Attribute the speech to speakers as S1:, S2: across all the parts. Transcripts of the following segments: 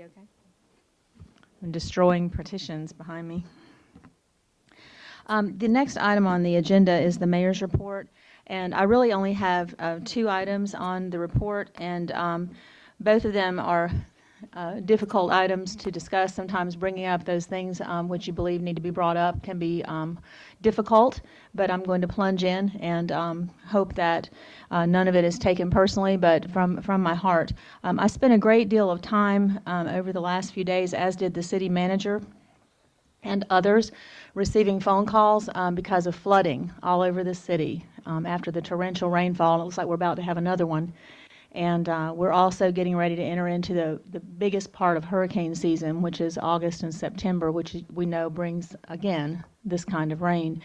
S1: everybody okay? I'm destroying partitions behind me. The next item on the agenda is the mayor's report, and I really only have 2 items on the report, and both of them are difficult items to discuss. Sometimes bringing up those things which you believe need to be brought up can be difficult, but I'm going to plunge in and hope that none of it is taken personally, but from my heart. I spent a great deal of time over the last few days, as did the city manager and others, receiving phone calls because of flooding all over the city after the torrential rainfall. It looks like we're about to have another one. And we're also getting ready to enter into the biggest part of hurricane season, which is August and September, which we know brings, again, this kind of rain.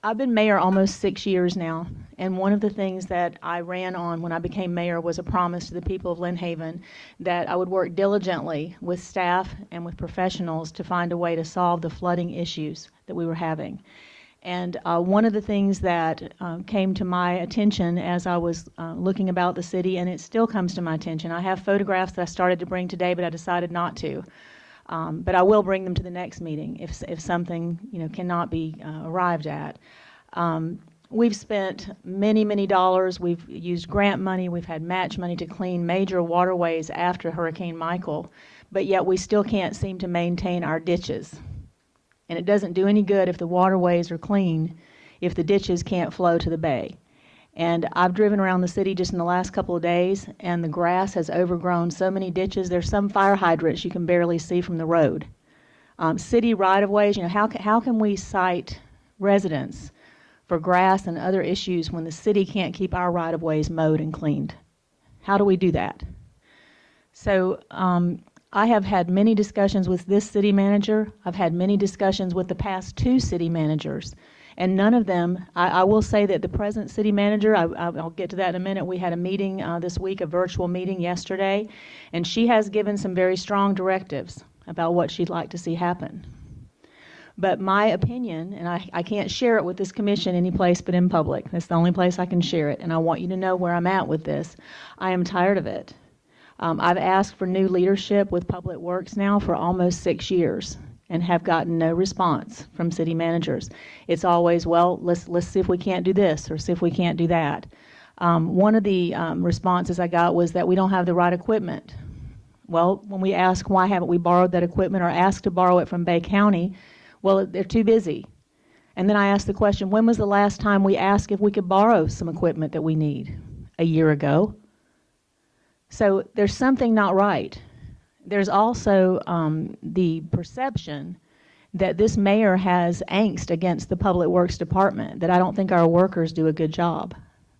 S1: I've been mayor almost 6 years now, and one of the things that I ran on when I became mayor was a promise to the people of Lynn Haven that I would work diligently with staff and with professionals to find a way to solve the flooding issues that we were having. And one of the things that came to my attention as I was looking about the city, and it still comes to my attention, I have photographs that I started to bring today, but I decided not to. But I will bring them to the next meeting if something cannot be arrived at. We've spent many dollars. We've used grant money. We've had match money to clean major waterways after Hurricane Michael, but yet we still can't seem to maintain our ditches. And it doesn't do any good if the waterways are clean if the ditches can't flow to the bay. And I've driven around the city just in the last couple of days, and the grass has overgrown so many ditches. There's some fire hydrants you can barely see from the road. City right-of-ways, how can we cite residents for grass and other issues when the city can't keep our right-of-ways mowed and cleaned? How do we do that? So I have had many discussions with this city manager. I've had many discussions with the past 2 city managers, and none of them, I will say that the present city manager, I'll get to that in a minute. We had a meeting this week, a virtual meeting yesterday, and she has given some very strong directives about what she'd like to see happen. But my opinion, and I can't share it with this commission any place but in public. That's the only place I can share it, and I want you to know where I'm at with this. I am tired of it. I've asked for new leadership with Public Works now for almost 6 years and have gotten no response from city managers. It's always, well, let's see if we can't do this or see if we can't do that. One of the responses I got was that we don't have the right equipment. Well, when we ask why haven't we borrowed that equipment or asked to borrow it from Bay County, well, they're too busy. And then I asked the question, when was the last time we asked if we could borrow some equipment that we need? A year ago. So there's something not right. There's also the perception that this mayor has angst against the Public Works Department, that I don't think our workers do a good job.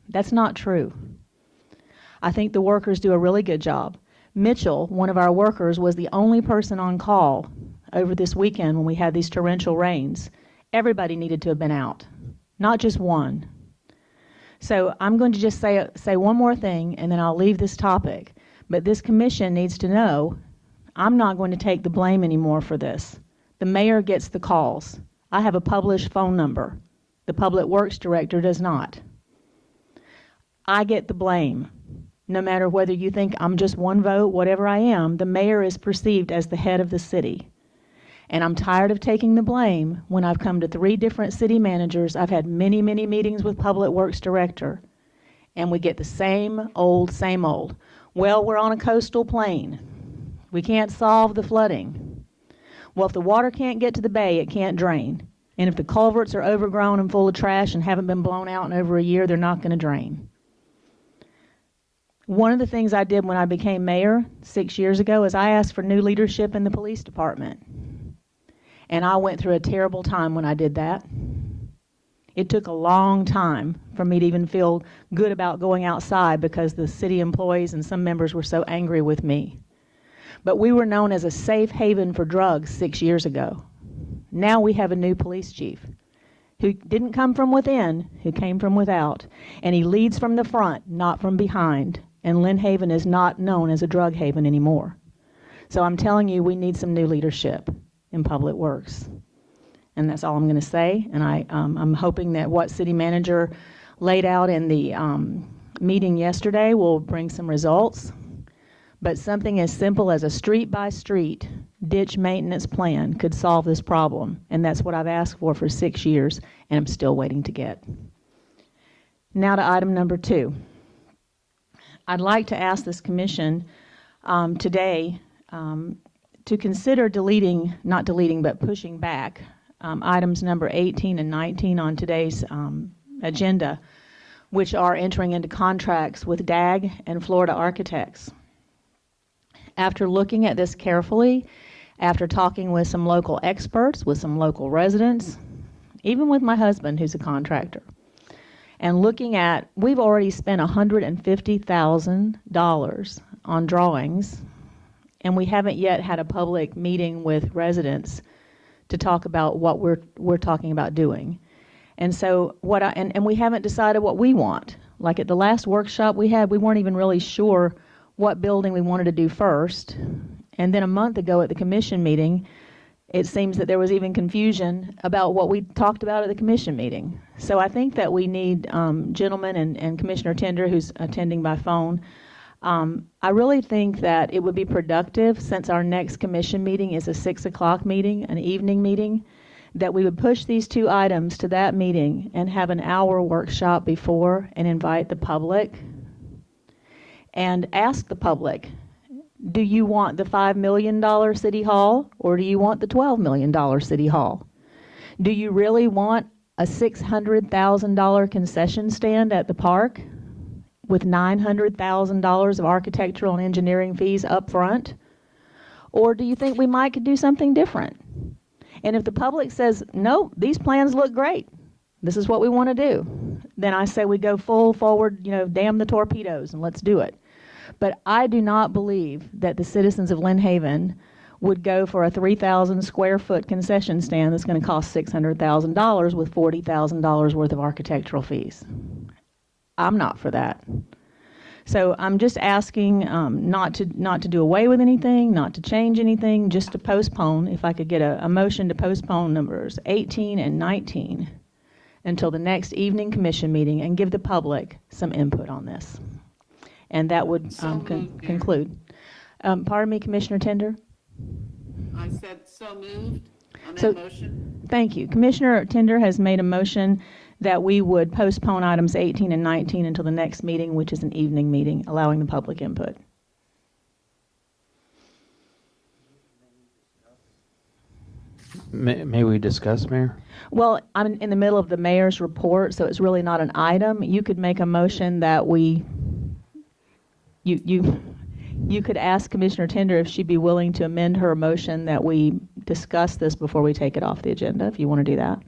S1: That's not true. I think the workers do a really good job. Mitchell, one of our workers, was the only person on call over this weekend when we had these torrential rains. Everybody needed to have been out, not just one. So I'm going to just say one more thing, and then I'll leave this topic. But this commission needs to know I'm not going to take the blame anymore for this. The mayor gets the calls. I have a published phone number. The Public Works Director does not. I get the blame. No matter whether you think I'm just one vote, whatever I am, the mayor is perceived as the head of the city. And I'm tired of taking the blame when I've come to 3 different city managers. I've had many meetings with Public Works Director, and we get the same old. Well, we're on a coastal plain. We can't solve the flooding. Well, if the water can't get to the bay, it can't drain. And if the culverts are overgrown and full of trash and haven't been blown out in over a year, they're not going to drain. One of the things I did when I became mayor 6 years ago is I asked for new leadership in the police department. And I went through a terrible time when I did that. It took a long time for me to even feel good about going outside because the city employees and some members were so angry with me. But we were known as a safe haven for drugs 6 years ago. Now we have a new police chief who didn't come from within, who came from without. And he leads from the front, not from behind. And Lynn Haven is not known as a drug haven anymore. So I'm telling you, we need some new leadership in Public Works. And that's all I'm going to say. And I'm hoping that what city manager laid out in the meeting yesterday will bring some results. But something as simple as a street-by-street ditch maintenance plan could solve this problem, and that's what I've asked for 6 years, and I'm still waiting to get. Now to item number 2. I'd like to ask this commission today to consider not deleting, but pushing back items number 18 and 19 on today's agenda, which are entering into contracts with DAG and Florida Architects. After looking at this carefully, after talking with some local experts, with some local residents, even with my husband, who's a contractor, and looking at, we've already spent $150,000 on drawings, and we haven't yet had a public meeting with residents to talk about what we're talking about doing. And so and we haven't decided what we want. Like at the last workshop we had, we weren't even really sure what building we wanted to do first. And then a month ago at the commission meeting, it seems that there was even confusion about what we talked about at the commission meeting. So I think that we need, gentlemen and Commissioner Tender, who's attending by phone, I really think that it would be productive, since our next commission meeting is a 6 o'clock meeting, an evening meeting, that we would push these 2 items to that meeting and have an hour workshop before and invite the public and ask the public, do you want the $5 million City Hall or do you want the $12 million City Hall? Do you really want a $600,000 concession stand at the park with $900,000 of architectural and engineering fees up front? Or do you think we might could do something different? And if the public says, no, these plans look great, this is what we want to do, then I say we go full forward, damn the torpedoes, and let's do it. But I do not believe that the citizens of Lynn Haven would go for a 3,000 square foot concession stand that's going to cost $600,000 with $40,000 worth of architectural fees. I'm not for that. So I'm just asking not to do away with anything, not to change anything, just to postpone. If I could get a motion to postpone numbers 18 and 19 until the next evening commission meeting and give the public some input on this. And that would conclude. Pardon me, Commissioner Tender?
S2: I said so moved on that motion.
S1: Thank you. Commissioner Tender has made a motion that we would postpone items 18 and 19 until the next meeting, which is an evening meeting, allowing the public input.
S3: May we discuss, Mayor?
S1: Well, I'm in the middle of the mayor's report, so it's really not an item. You could make a motion that you could ask Commissioner Tender if she'd be willing to amend her motion that we discuss this before we take it off the agenda, if you want to do that.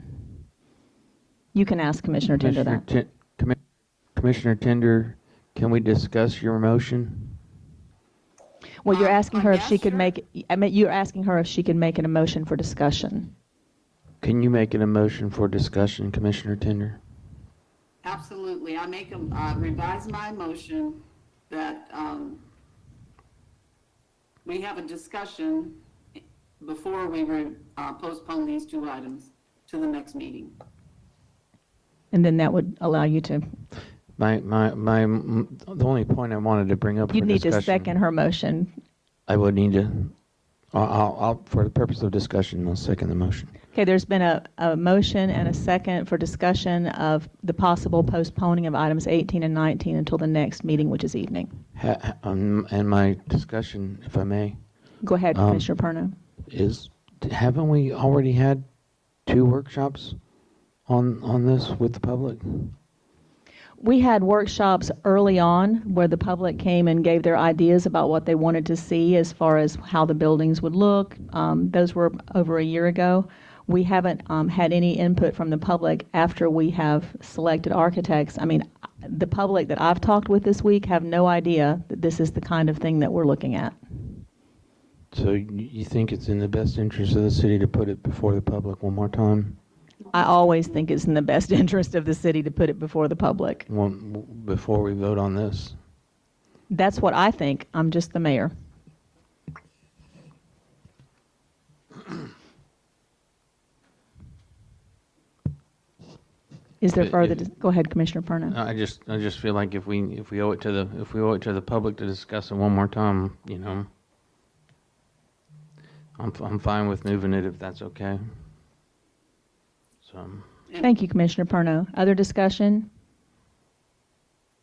S1: You can ask Commissioner Tender that.
S3: Commissioner Tender, can we discuss your motion?
S1: Well, you're asking her if she could make. You're asking her if she can make it a motion for discussion.
S3: Can you make it a motion for discussion, Commissioner Tender?
S2: Absolutely. I revise my motion that we have a discussion before we postpone these 2 items to the next meeting.
S1: And then that would allow you to.
S3: The only point I wanted to bring up for
S1: You'd need
S3: discussion,
S1: to second her motion.
S3: I would need to. I'll for the purpose of discussion, I'll second the motion.
S1: Okay, there's been a motion and a second for discussion of the possible postponing of items 18 and 19 until the next meeting, which is evening.
S3: And my discussion, if I may.
S1: Go ahead, Commissioner Perno.
S3: Haven't we already had 2 workshops on this with the public?
S1: We had workshops early on where the public came and gave their ideas about what they wanted to see as far as how the buildings would look. Those were over a year ago. We haven't had any input from the public after we have selected architects. I mean, the public that I've talked with this week have no idea that this is the kind of thing that we're looking at.
S3: So you think it's in the best interest of the city to put it before the public one more time?
S1: I always think it's in the best interest of the city to put it before the public.
S3: Before we vote on this?
S1: That's what I think. I'm just the mayor. Is there
S3: If-
S1: further,
S3: if-
S1: go ahead, Commissioner Perna.
S3: I just feel like if we owe it to the public to discuss it one more time, I'm fine with moving it if that's okay. So.
S2: And
S1: Thank you, Commissioner Perno. Other discussion?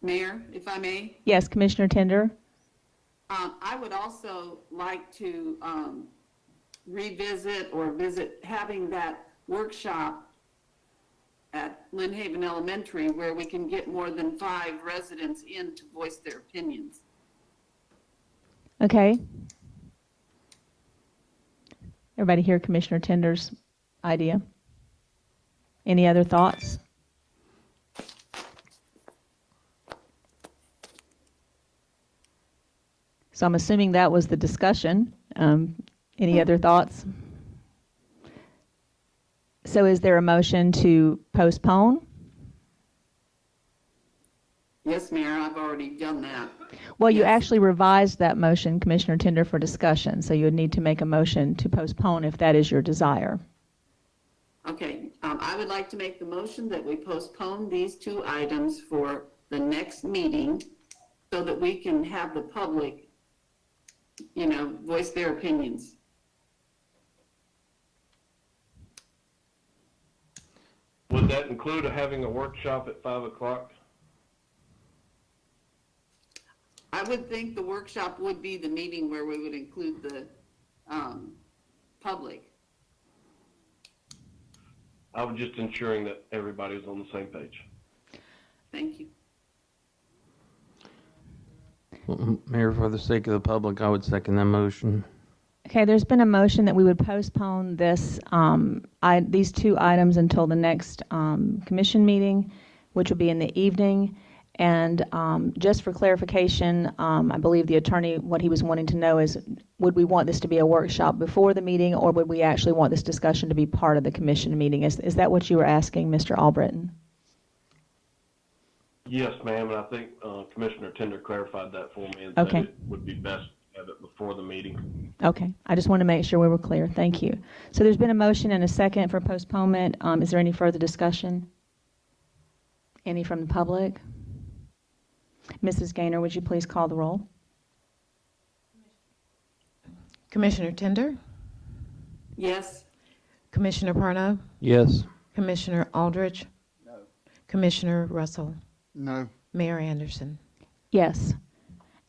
S2: Mayor, if I may,
S1: Yes, Commissioner Tender?
S2: I would also like to revisit or visit having that workshop at Lynn Haven Elementary where we can get more than 5 residents in to voice their opinions.
S1: Okay. Everybody hear Commissioner Tender's idea? Any other thoughts? So I'm assuming that was the discussion. Any other thoughts? So is there a motion to postpone?
S2: Yes, Mayor, I've already done that.
S1: Well, you
S2: Yes.
S1: actually revised that motion, Commissioner Tender, for discussion, so you would need to make a motion to postpone if that is your desire.
S2: Okay, I would like to make the motion that we postpone these 2 items for the next meeting so that we can have the public, voice their opinions.
S4: Would that include having a workshop at 5 o'clock?
S2: I would think the workshop would be the meeting where we would include the public.
S4: I was just ensuring that everybody was on the same page.
S2: Thank you.
S3: Well, Mayor, for the sake of the public, I would second that motion.
S1: Okay, there's been a motion that we would postpone these 2 items until the next commission meeting, which will be in the evening. And just for clarification, I believe the attorney, what he was wanting to know is, would we want this to be a workshop before the meeting, or would we actually want this discussion to be part of the commission meeting? Is that what you were asking, Mr. Albritton?
S4: Yes, ma'am, and I think Commissioner Tender clarified that for me and
S1: Okay.
S4: said it would be best to have it before the meeting.
S1: Okay, I just want to make sure we were clear. Thank you. So there's been a motion and a second for postponement. Is there any further discussion? Any from the public? Mrs. Gaynor, would you please call the roll?
S5: Commissioner Tender,
S2: Yes,
S5: Commissioner Parno,
S3: Yes.
S5: Commissioner Aldridge, Commissioner Russell,
S6: No.
S5: Mayor Anderson.
S1: Yes.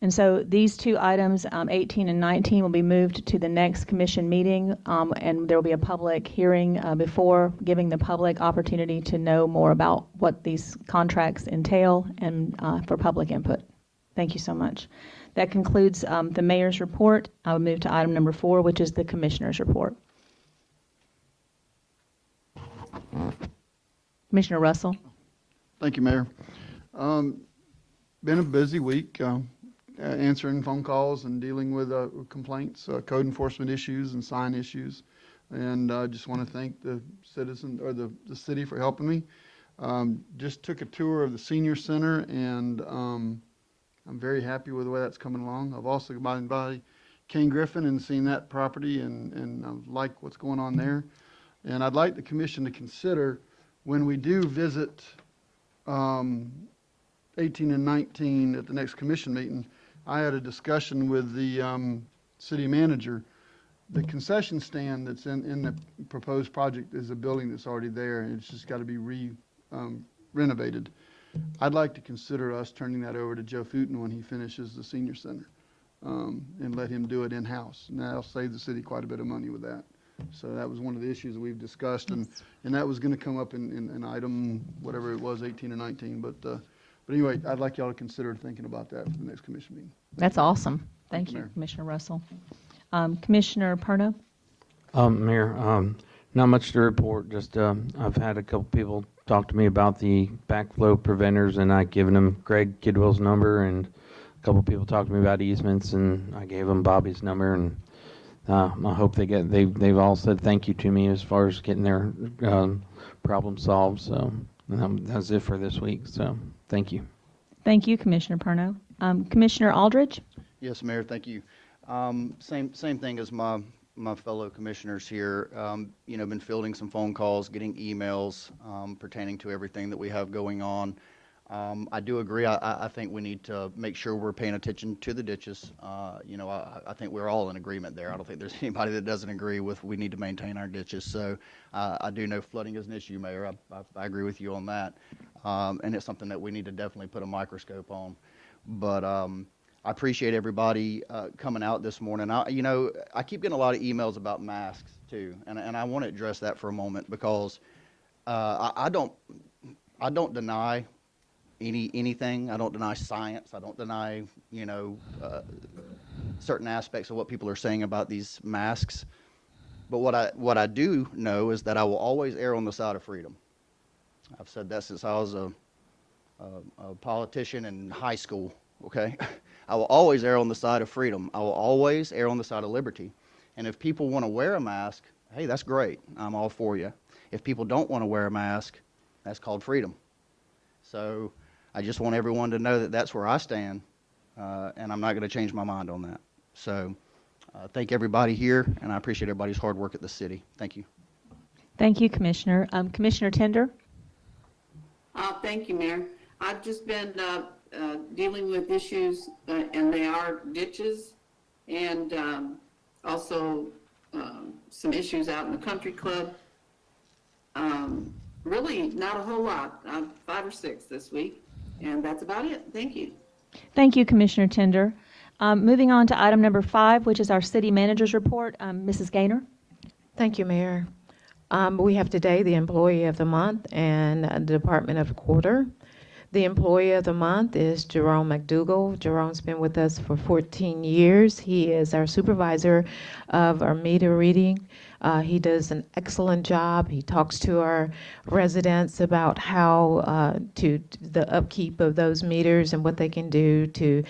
S1: And so these 2 items, 18 and 19, will be moved to the next commission meeting, and there will be a public hearing before, giving the public opportunity to know more about what these contracts entail and for public input. Thank you so much. That concludes the mayor's report. I will move to item number 4, which is the commissioner's report. Commissioner Russell?
S6: Thank you, Mayor. Been a busy week, answering phone calls and dealing with complaints, code enforcement issues and sign issues. And I just want to thank the citizen or the city for helping me. Just took a tour of the senior center, and I'm very happy with the way that's coming along. I've also been by Kane Griffin and seen that property, and I like what's going on there. And I'd like the commission to consider, when we do visit 18 and 19 at the next commission meeting, I had a discussion with the city manager. The concession stand that's in the proposed project is a building that's already there, and it's just got to be renovated. I'd like to consider us turning that over to Joe Footen when he finishes the senior center, and let him do it in-house. And that'll save the city quite a bit of money with that. So that was one of the issues that we've discussed, and that was going to come up in item, whatever it was, 18 or 19. But anyway, I'd like y'all to consider thinking about that for the next commission meeting.
S1: That's awesome. Thank you,
S6: Mayor.
S1: Commissioner Russell. Commissioner Perno?
S3: Mayor, not much to report. Just I've had a couple people talk to me about the backflow preventers, and I've given them Greg Kidwell's number, and a couple people talked to me about easements, and I gave them Bobby's number, and I hope they've all said thank you to me as far as getting their problem solved. So that's it for this week. So thank you.
S1: Thank you, Commissioner Perno. Commissioner Aldridge?
S7: Yes, Mayor, thank you. Same thing as my my fellow commissioners here, been fielding some phone calls, getting emails pertaining to everything that we have going on. I do agree. I think we need to make sure we're paying attention to the ditches. I think we're all in agreement there. I don't think there's anybody that doesn't agree with we need to maintain our ditches. So I do know flooding is an issue, Mayor. I agree with you on that. And it's something that we need to definitely put a microscope on. But I appreciate everybody coming out this morning. I keep getting a lot of emails about masks too, and I want to address that for a moment because I don't deny anything. I don't deny science. I don't deny certain aspects of what people are saying about these masks. But what I do know is that I will always err on the side of freedom. I've said that since I was a politician in high school. Okay, I will always err on the side of freedom. I will always err on the side of liberty. And if people want to wear a mask, hey, that's great. I'm all for you. If people don't want to wear a mask, that's called freedom. So I just want everyone to know that that's where I stand, and I'm not going to change my mind on that. So thank everybody here, and I appreciate everybody's hard work at the city. Thank you.
S1: Thank you, Commissioner. Commissioner Tender?
S2: Thank you, Mayor. I've just been dealing with issues, and they are ditches and also some issues out in the country club. Really not a whole lot, 5 or 6 this week, and that's about it. Thank you.
S1: Thank you, Commissioner Tender. Moving on to item number 5, which is our city manager's report. Mrs. Gaynor?
S5: Thank you, Mayor. We have today the Employee of the Month and the Department of the Quarter. The Employee of the Month is Jerome McDougall. Jerome's been with us for 14 years. He is our supervisor of our meter reading. He does an excellent job. He talks to our residents about how to the upkeep of those meters and what they can do to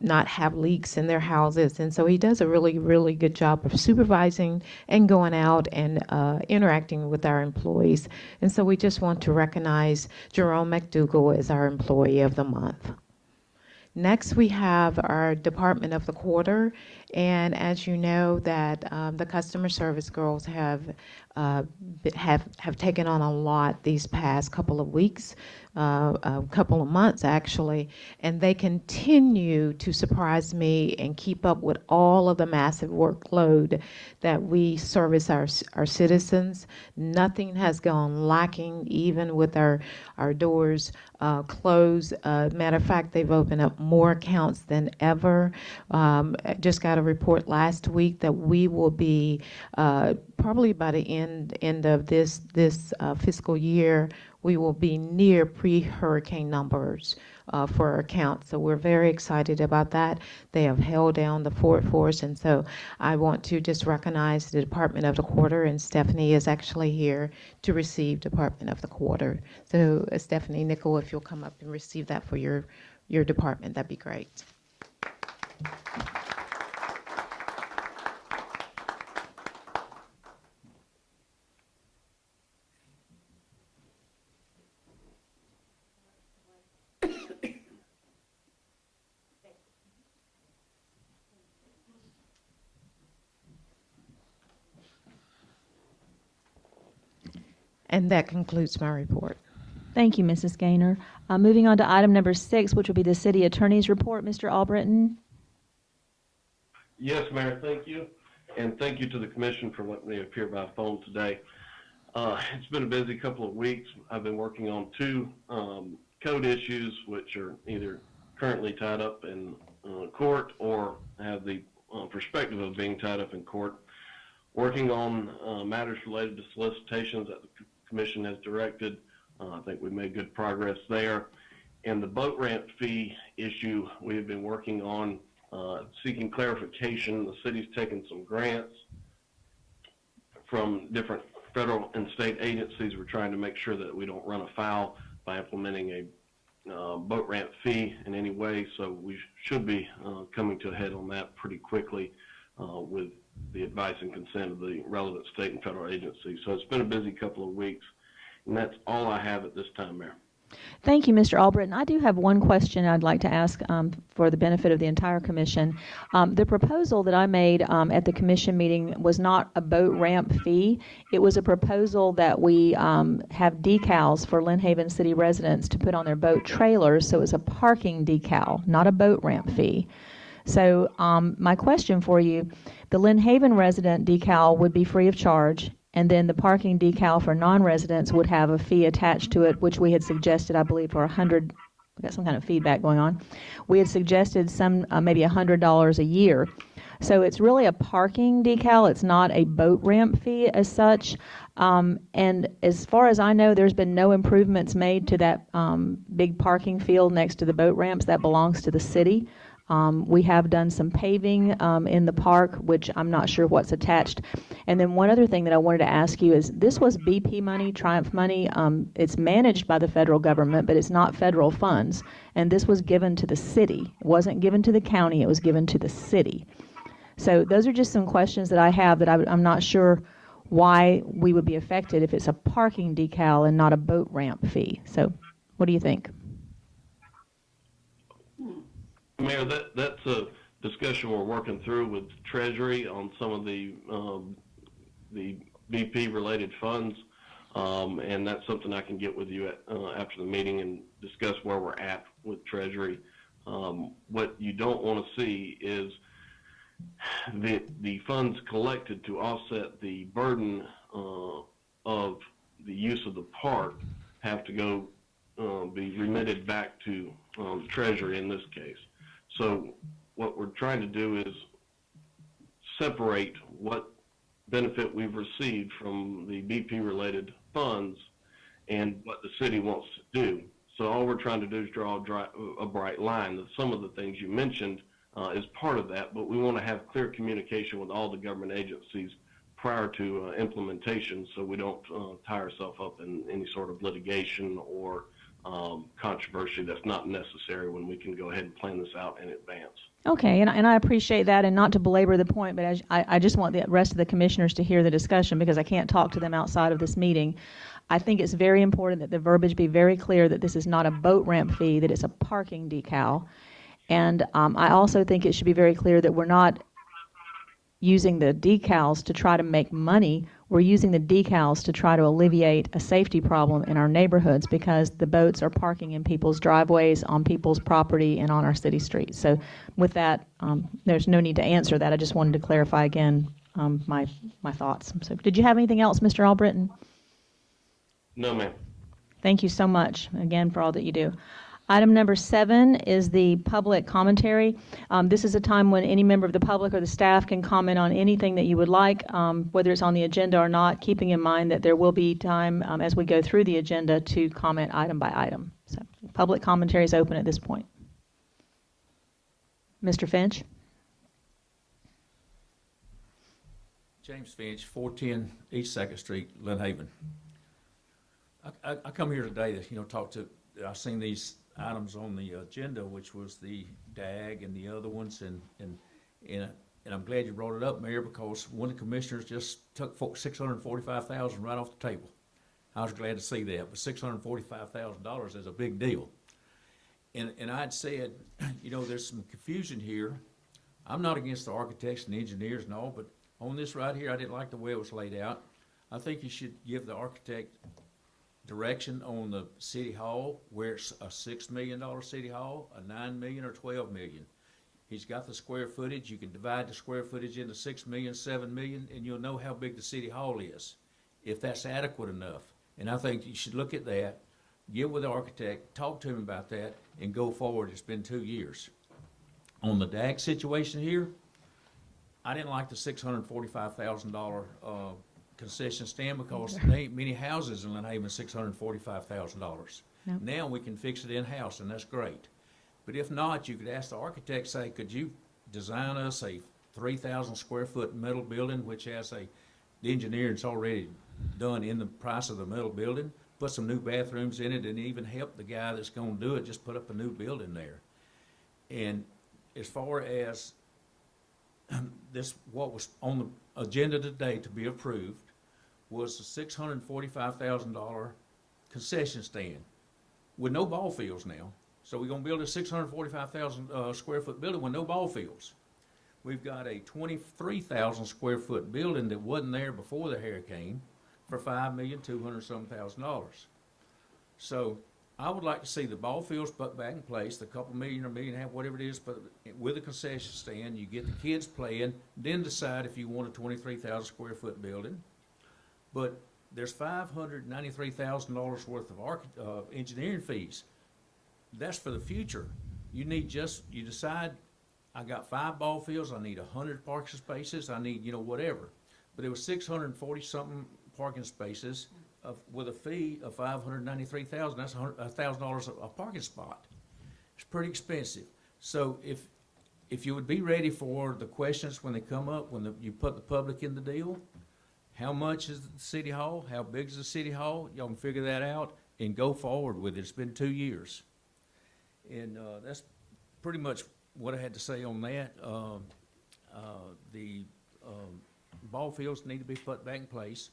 S5: not have leaks in their houses. And so he does a really, really good job of supervising and going out and interacting with our employees. And so we just want to recognize Jerome McDougall as our Employee of the Month. Next, we have our Department of the Quarter, and as you know, that the customer service girls have taken on a lot these past couple of weeks, a couple of months actually, and they continue to surprise me and keep up with all of the massive workload that we service our citizens. Nothing has gone lacking, even with our doors closed. Matter of fact, they've opened up more accounts than ever. Just got a report last week that we will be probably by the end of this fiscal year, we will be near pre-hurricane numbers for our account. So we're very excited about that. They have held down the fort for us, and so I want to just recognize the Department of the Quarter, and Stephanie is actually here to receive Department of the Quarter. So Stephanie Nickel, if you'll come up and receive that for your department, that'd be great. And that concludes my report.
S1: Thank you, Mrs. Gaynor. Moving on to item number 6, which will be the city attorney's report. Mr. Albritton?
S4: Yes, Mayor, thank you. And thank you to the commission for letting me appear by phone today. It's been a busy couple of weeks. I've been working on 2 code issues, which are either currently tied up in court or have the perspective of being tied up in court. Working on matters related to solicitations that the commission has directed. I think we've made good progress there. And the boat ramp fee issue, we have been working on seeking clarification. The city's taken some grants from different federal and state agencies. We're trying to make sure that we don't run afoul by implementing a boat ramp fee in any way. So we should be coming to a head on that pretty quickly with the advice and consent of the relevant state and federal agencies. So it's been a busy couple of weeks, and that's all I have at this time, Mayor.
S1: Thank you, Mr. Albritton. I do have one question I'd like to ask for the benefit of the entire commission. The proposal that I made at the commission meeting was not a boat ramp fee. It was a proposal that we have decals for Lynn Haven city residents to put on their boat trailers, so it's a parking decal, not a boat ramp fee. So my question for you, the Lynn Haven resident decal would be free of charge, and then the parking decal for non-residents would have a fee attached to it, which we had suggested, I believe, for $100. We got some kind of feedback going on. We had suggested some maybe $100 a year. So it's really a parking decal. It's not a boat ramp fee as such. And as far as I know, there's been no improvements made to that big parking field next to the boat ramps. That belongs to the city. We have done some paving in the park, which I'm not sure what's attached. And then one other thing that I wanted to ask you is, this was BP money, Triumph money. It's managed by the federal government, but it's not federal funds. And this was given to the city. It wasn't given to the county, it was given to the city. So those are just some questions that I have that I'm not sure why we would be affected if it's a parking decal and not a boat ramp fee. So what do you think?
S4: Mayor, that's a discussion we're working through with Treasury on some of the BP-related funds, and that's something I can get with you after the meeting and discuss where we're at with Treasury. What you don't want to see is the funds collected to offset the burden of the use of the park have to go be remitted back to Treasury in this case. So what we're trying to do is separate what benefit we've received from the BP-related funds and what the city wants to do. So all we're trying to do is draw a bright line. Some of the things you mentioned is part of that, but we want to have clear communication with all the government agencies prior to implementation, so we don't tie ourselves up in any sort of litigation or controversy that's not necessary when we can go ahead and plan this out in advance.
S1: Okay, and I appreciate that, and not to belabor the point, but I just want the rest of the commissioners to hear the discussion because I can't talk to them outside of this meeting. I think it's very important that the verbiage be very clear that this is not a boat ramp fee, that it's a parking decal. And I also think it should be very clear that we're not using the decals to try to make money. We're using the decals to try to alleviate a safety problem in our neighborhoods because the boats are parking in people's driveways, on people's property, and on our city streets. So with that, there's no need to answer that. I just wanted to clarify again my thoughts. So did you have anything else, Mr. Albritton?
S4: No, ma'am.
S1: Thank you so much, again, for all that you do. Item number 7 is the public commentary. This is a time when any member of the public or the staff can comment on anything that you would like, whether it's on the agenda or not, keeping in mind that there will be time as we go through the agenda to comment item by item. So public commentary is open at this point. Mr. Finch?
S8: James Finch, 410 East 2nd Street, Lynn Haven. I come here today to, talk to, I've seen these items on the agenda, which was the DAG and the other ones, and I'm glad you brought it up, Mayor, because one of the commissioners just took $645,000 right off the table. I was glad to see that, but $645,000 is a big deal. And I'd said, there's some confusion here. I'm not against the architects and engineers and all, but on this right here, I didn't like the way it was laid out. I think you should give the architect direction on the city hall, where it's a $6 million city hall, a $9 million, or $12 million. He's got the square footage. You can divide the square footage into 6 million, 7 million, and you'll know how big the city hall is, if that's adequate enough. And I think you should look at that, get with the architect, talk to him about that, and go forward. It's been 2 years. On the DAG situation here, I didn't like the $645,000 concession stand because there ain't many houses in Lynn Haven $645,000.
S1: Nope.
S8: Now we can fix it in-house, and that's great. But if not, you could ask the architect, say, could you design us a 3,000 square foot metal building, which has the engineering's already done in the price of the metal building, put some new bathrooms in it, and even help the guy that's gonna do it just put up a new building there. And as far as this, what was on the agenda today to be approved was a $645,000 concession stand. with no ball fields now. So we're gonna build a 645,000 square foot building with no ball fields. We've got a 23,000 square foot building that wasn't there before the hurricane for $5,200,000. So I would like to see the ball fields put back in place, the couple million or million and a half, whatever it is, but with a concession stand, you get the kids playing, then decide if you want a 23,000 square foot building. But there's $593,000 worth of engineering fees. That's for the future. You decide, I got 5 ball fields, I need 100 parking spaces, I need, whatever. But it was 640-something parking spaces with a fee of $593,000. That's $1,000 a parking spot. It's pretty expensive. So if you would be ready for the questions when they come up, when you put the public in the deal, how much is the city hall? How big is the city hall? Y'all can figure that out and go forward with it. It's been 2 years. And that's pretty much what I had to say on that. The ball fields need to be put back in place.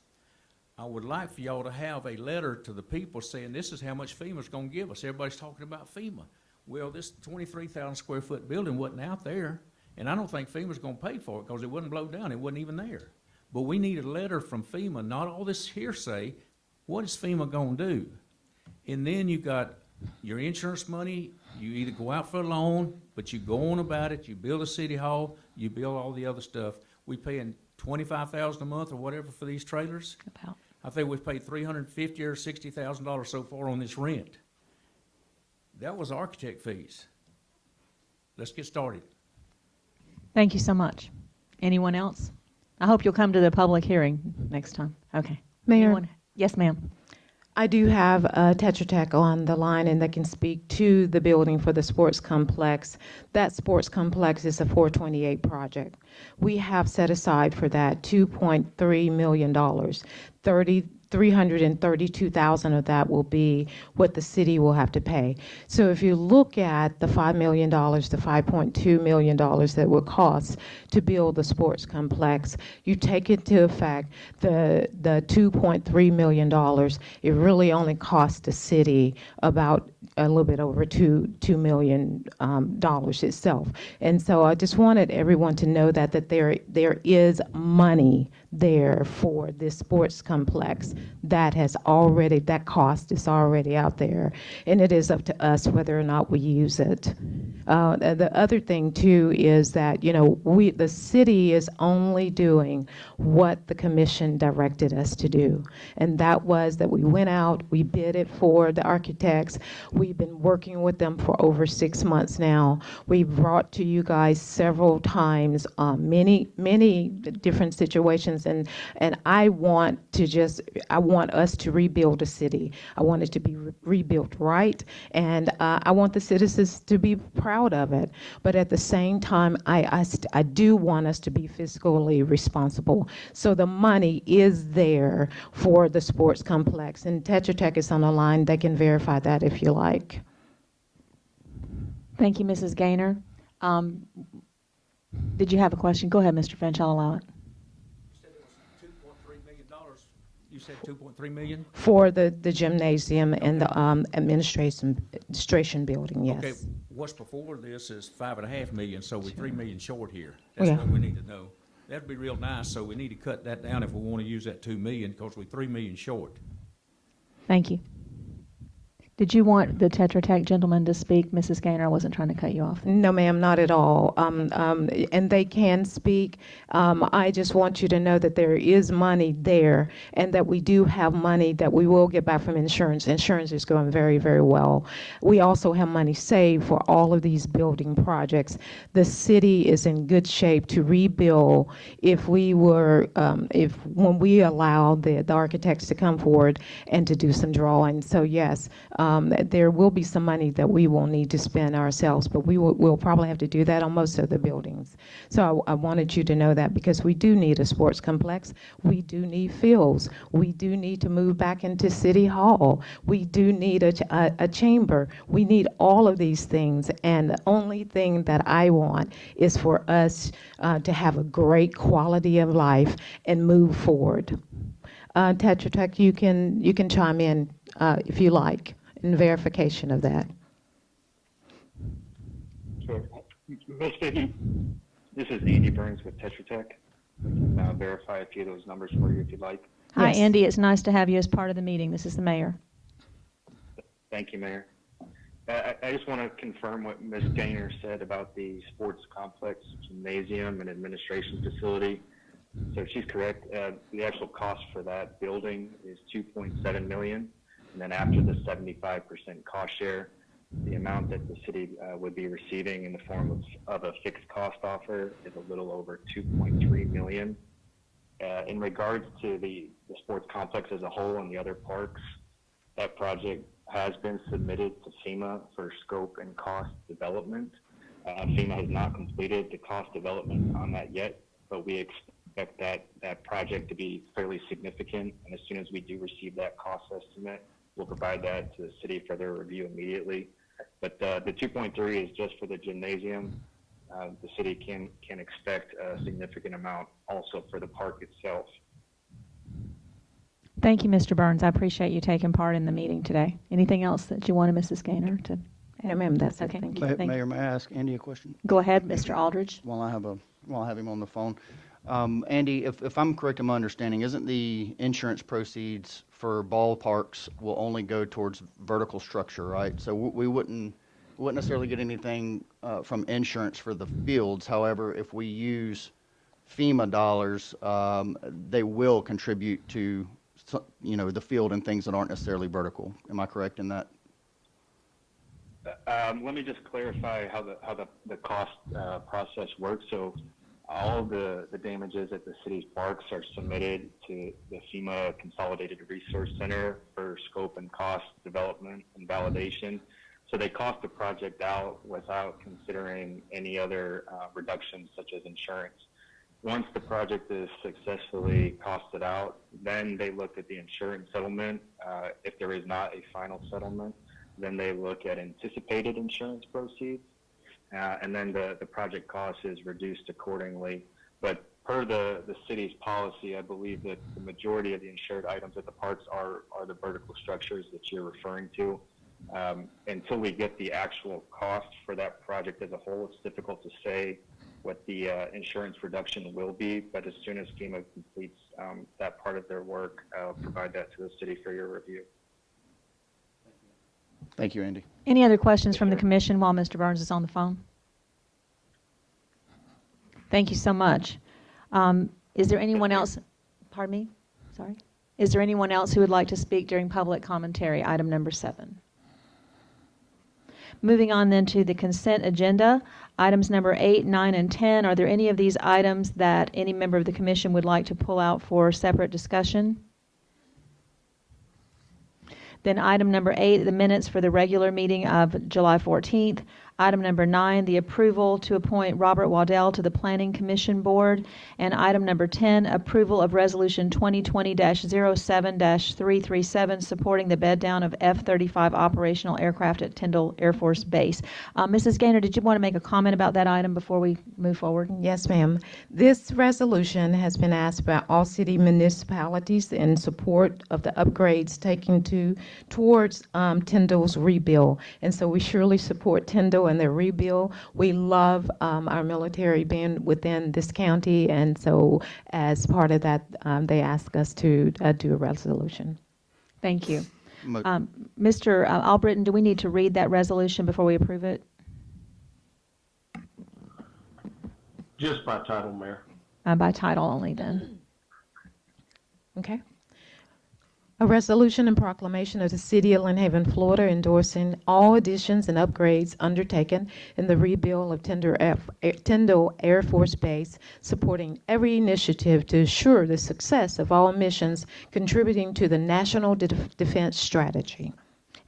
S8: I would like for y'all to have a letter to the people saying this is how much FEMA's gonna give us. Everybody's talking about FEMA. Well, this 23,000 square foot building wasn't out there, and I don't think FEMA's gonna pay for it because it wasn't blown down. It wasn't even there. But we need a letter from FEMA, not all this hearsay. What is FEMA gonna do? And then you got your insurance money. You either go out for a loan, but you go on about it. You build a city hall. You build all the other stuff. We paying $25,000 a month or whatever for these trailers.
S1: About.
S8: I think we've paid $350,000 or $60,000 so far on this rent. That was architect fees. Let's get started.
S1: Thank you so much. Anyone else? I hope you'll come to the public hearing next time. Okay.
S5: Mayor?
S1: Anyone? Yes, ma'am.
S5: I do have Tetra Tech on the line, and they can speak to the building for the sports complex. That sports complex is a 428 project. We have set aside for that $2.3 million. 332,000 of that will be what the city will have to pay. So if you look at the $5 million, the $5.2 million that would cost to build the sports complex, you take into effect the $2.3 million, it really only costs the city about a little bit over $2 million itself. And so I just wanted everyone to know that there is money there for this sports complex that cost is already out there, and it is up to us whether or not we use it. The other thing too is that the city is only doing what the commission directed us to do, and that was that we went out, we bid it for the architects. We've been working with them for over 6 months now. We brought to you guys several times many different situations, and I want us to rebuild a city. I want it to be rebuilt right, and I want the citizens to be proud of it. But at the same time, I do want us to be fiscally responsible. So the money is there for the sports complex, and Tetra Tech is on the line. They can verify that if you like.
S1: Thank you, Mrs. Gaynor. Did you have a question? Go ahead, Mr. Finch. I'll allow it.
S8: You said $2.3 million?
S5: For the gymnasium and the administration building, yes.
S8: Okay, what's before this is $5.5 million, so we're $3 million short here.
S5: Oh,
S8: That's
S5: yeah.
S8: what we need to know. That'd be real nice, so we need to cut that down if we want to use that $2 million, because we're $3 million short.
S1: Thank you. Did you want the Tetra Tech gentleman to speak, Mrs. Gaynor? I wasn't trying to cut you off.
S5: No, ma'am, not at all. And they can speak. I just want you to know that there is money there, and that we do have money that we will get back from insurance. Insurance is going very, very well. We also have money saved for all of these building projects. The city is in good shape to rebuild if when we allow the architects to come forward and to do some drawings. So yes, there will be some money that we will need to spend ourselves, but we'll probably have to do that on most of the buildings. So I wanted you to know that, because we do need a sports complex. We do need fields. We do need to move back into City Hall. We do need a chamber. We need all of these things, and the only thing that I want is for us to have a great quality of life and move forward. Tetra Tech, you can chime in if you like. in verification of that.
S9: Sure. Ms. Vicky, this is Andy Burns with Tetra Tech. Verify a few of those numbers for you if you'd like.
S1: Hi,
S5: Yes.
S1: Andy. It's nice to have you as part of the meeting. This is the mayor.
S9: Thank you, Mayor. I just want to confirm what Ms. Gaynor said about the sports complex, gymnasium, and administration facility. So if she's correct, the actual cost for that building is $2.7 million. And then after the 75% cost share, the amount that the city would be receiving in the form of a fixed cost offer is a little over $2.3 million. In regards to the sports complex as a whole and the other parks, that project has been submitted to FEMA for scope and cost development. FEMA has not completed the cost development on that yet, but we expect that project to be fairly significant. And as soon as we do receive that cost estimate, we'll provide that to the city for their review immediately. But the 2.3 is just for the gymnasium. The city can expect a significant amount also for the park itself.
S1: Thank you, Mr. Burns. I appreciate you taking part in the meeting today. Anything else that you wanted Mrs. Gaynor to add?
S5: No, ma'am, that's it.
S1: Okay.
S5: Thank you.
S1: Thank you.
S7: Mayor, may I ask Andy a question?
S1: Go ahead, Mr. Aldridge.
S7: While I have him on the phone. Andy, if I'm correct in my understanding, isn't the insurance proceeds for ballparks will only go towards vertical structure, right? So we wouldn't necessarily get anything from insurance for the fields. However, if we use FEMA dollars, they will contribute to the field and things that aren't necessarily vertical. Am I correct in that?
S9: Let me just clarify how the cost process works. So all the damages at the city's parks are submitted to the FEMA Consolidated Resource Center for scope and cost development and validation. So they cost the project out without considering any other reductions such as insurance. Once the project is successfully costed out, then they look at the insurance settlement. If there is not a final settlement, then they look at anticipated insurance proceeds, and then the project cost is reduced accordingly. But per the city's policy, I believe that the majority of the insured items at the parks are the vertical structures that you're referring to. Until we get the actual cost for that project as a whole, it's difficult to say what the insurance reduction will be, but as soon as FEMA completes that part of their work, I'll provide that to the city for your review.
S7: Thank you, Andy.
S1: Any other questions from the commission while Mr. Burns is on the phone? Thank you so much. Is there anyone else? Pardon me? Sorry. Is there anyone else who would like to speak during public commentary, item number 7? Moving on then to the consent agenda, items number 8, 9, and 10. Are there any of these items that any member of the commission would like to pull out for separate discussion? Then item number 8, the minutes for the regular meeting of July 14th. Item number 9, the approval to appoint Robert Waddell to the Planning Commission Board. And item number 10, approval of Resolution 2020-07-337, supporting the bed down of F-35 operational aircraft at Tyndall Air Force Base. Mrs. Gaynor, did you want to make a comment about that item before we move forward?
S5: Yes, ma'am. This resolution has been asked by all city municipalities in support of the upgrades taken towards Tyndall's rebuild. And so we surely support Tyndall and their rebuild. We love our military being within this county, and so as part of that, they ask us to do a resolution.
S1: Thank you. Mr. Albritton, do we need to read that resolution before we approve it?
S4: Just by title, Mayor.
S1: By title only then.
S5: Okay. A resolution and proclamation of the City of Lynn Haven, Florida, endorsing all additions and upgrades undertaken in the rebuild of Tyndall Air Force Base, supporting every initiative to assure the success of all missions contributing to the National Defense Strategy.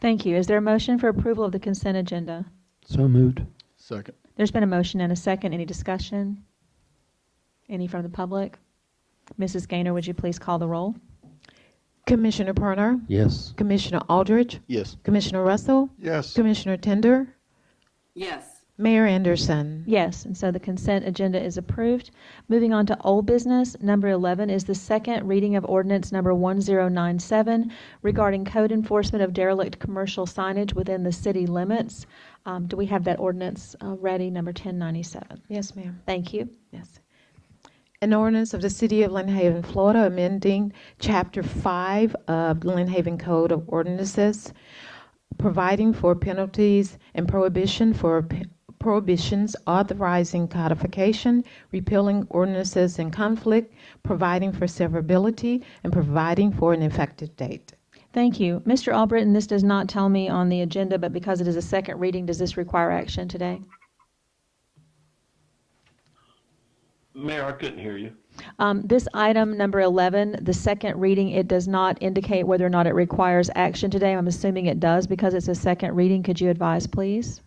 S1: Thank you. Is there a motion for approval of the consent agenda?
S3: So moved.
S6: Second.
S1: There's been a motion and a second. Any discussion? Any from the public? Mrs. Gaynor, would you please call the roll?
S5: Commissioner Perner?
S3: Yes.
S5: Commissioner Aldridge?
S7: Yes.
S5: Commissioner Russell?
S6: Yes.
S5: Commissioner Tender?
S2: Yes.
S5: Mayor Anderson.
S1: Yes, and so the consent agenda is approved. Moving on to old business, number 11 is the second reading of ordinance number 1097 regarding code enforcement of derelict commercial signage within the city limits. Do we have that ordinance ready, number 1097?
S5: Yes, ma'am.
S1: Thank you.
S5: Yes. An ordinance of the City of Lynn Haven, Florida, amending Chapter 5 of the Lynn Haven Code of Ordinances, providing for penalties and prohibitions, authorizing codification, repealing ordinances in conflict, providing for severability, and providing for an effective date.
S1: Thank you. Mr. Albritton, this does not tell me on the agenda, but because it is a second reading, does this require action today?
S4: Mayor, I couldn't hear you.
S1: This item, number 11, the second reading, it does not indicate whether or not it requires action today. I'm assuming it does because it's a second reading. Could you advise, please?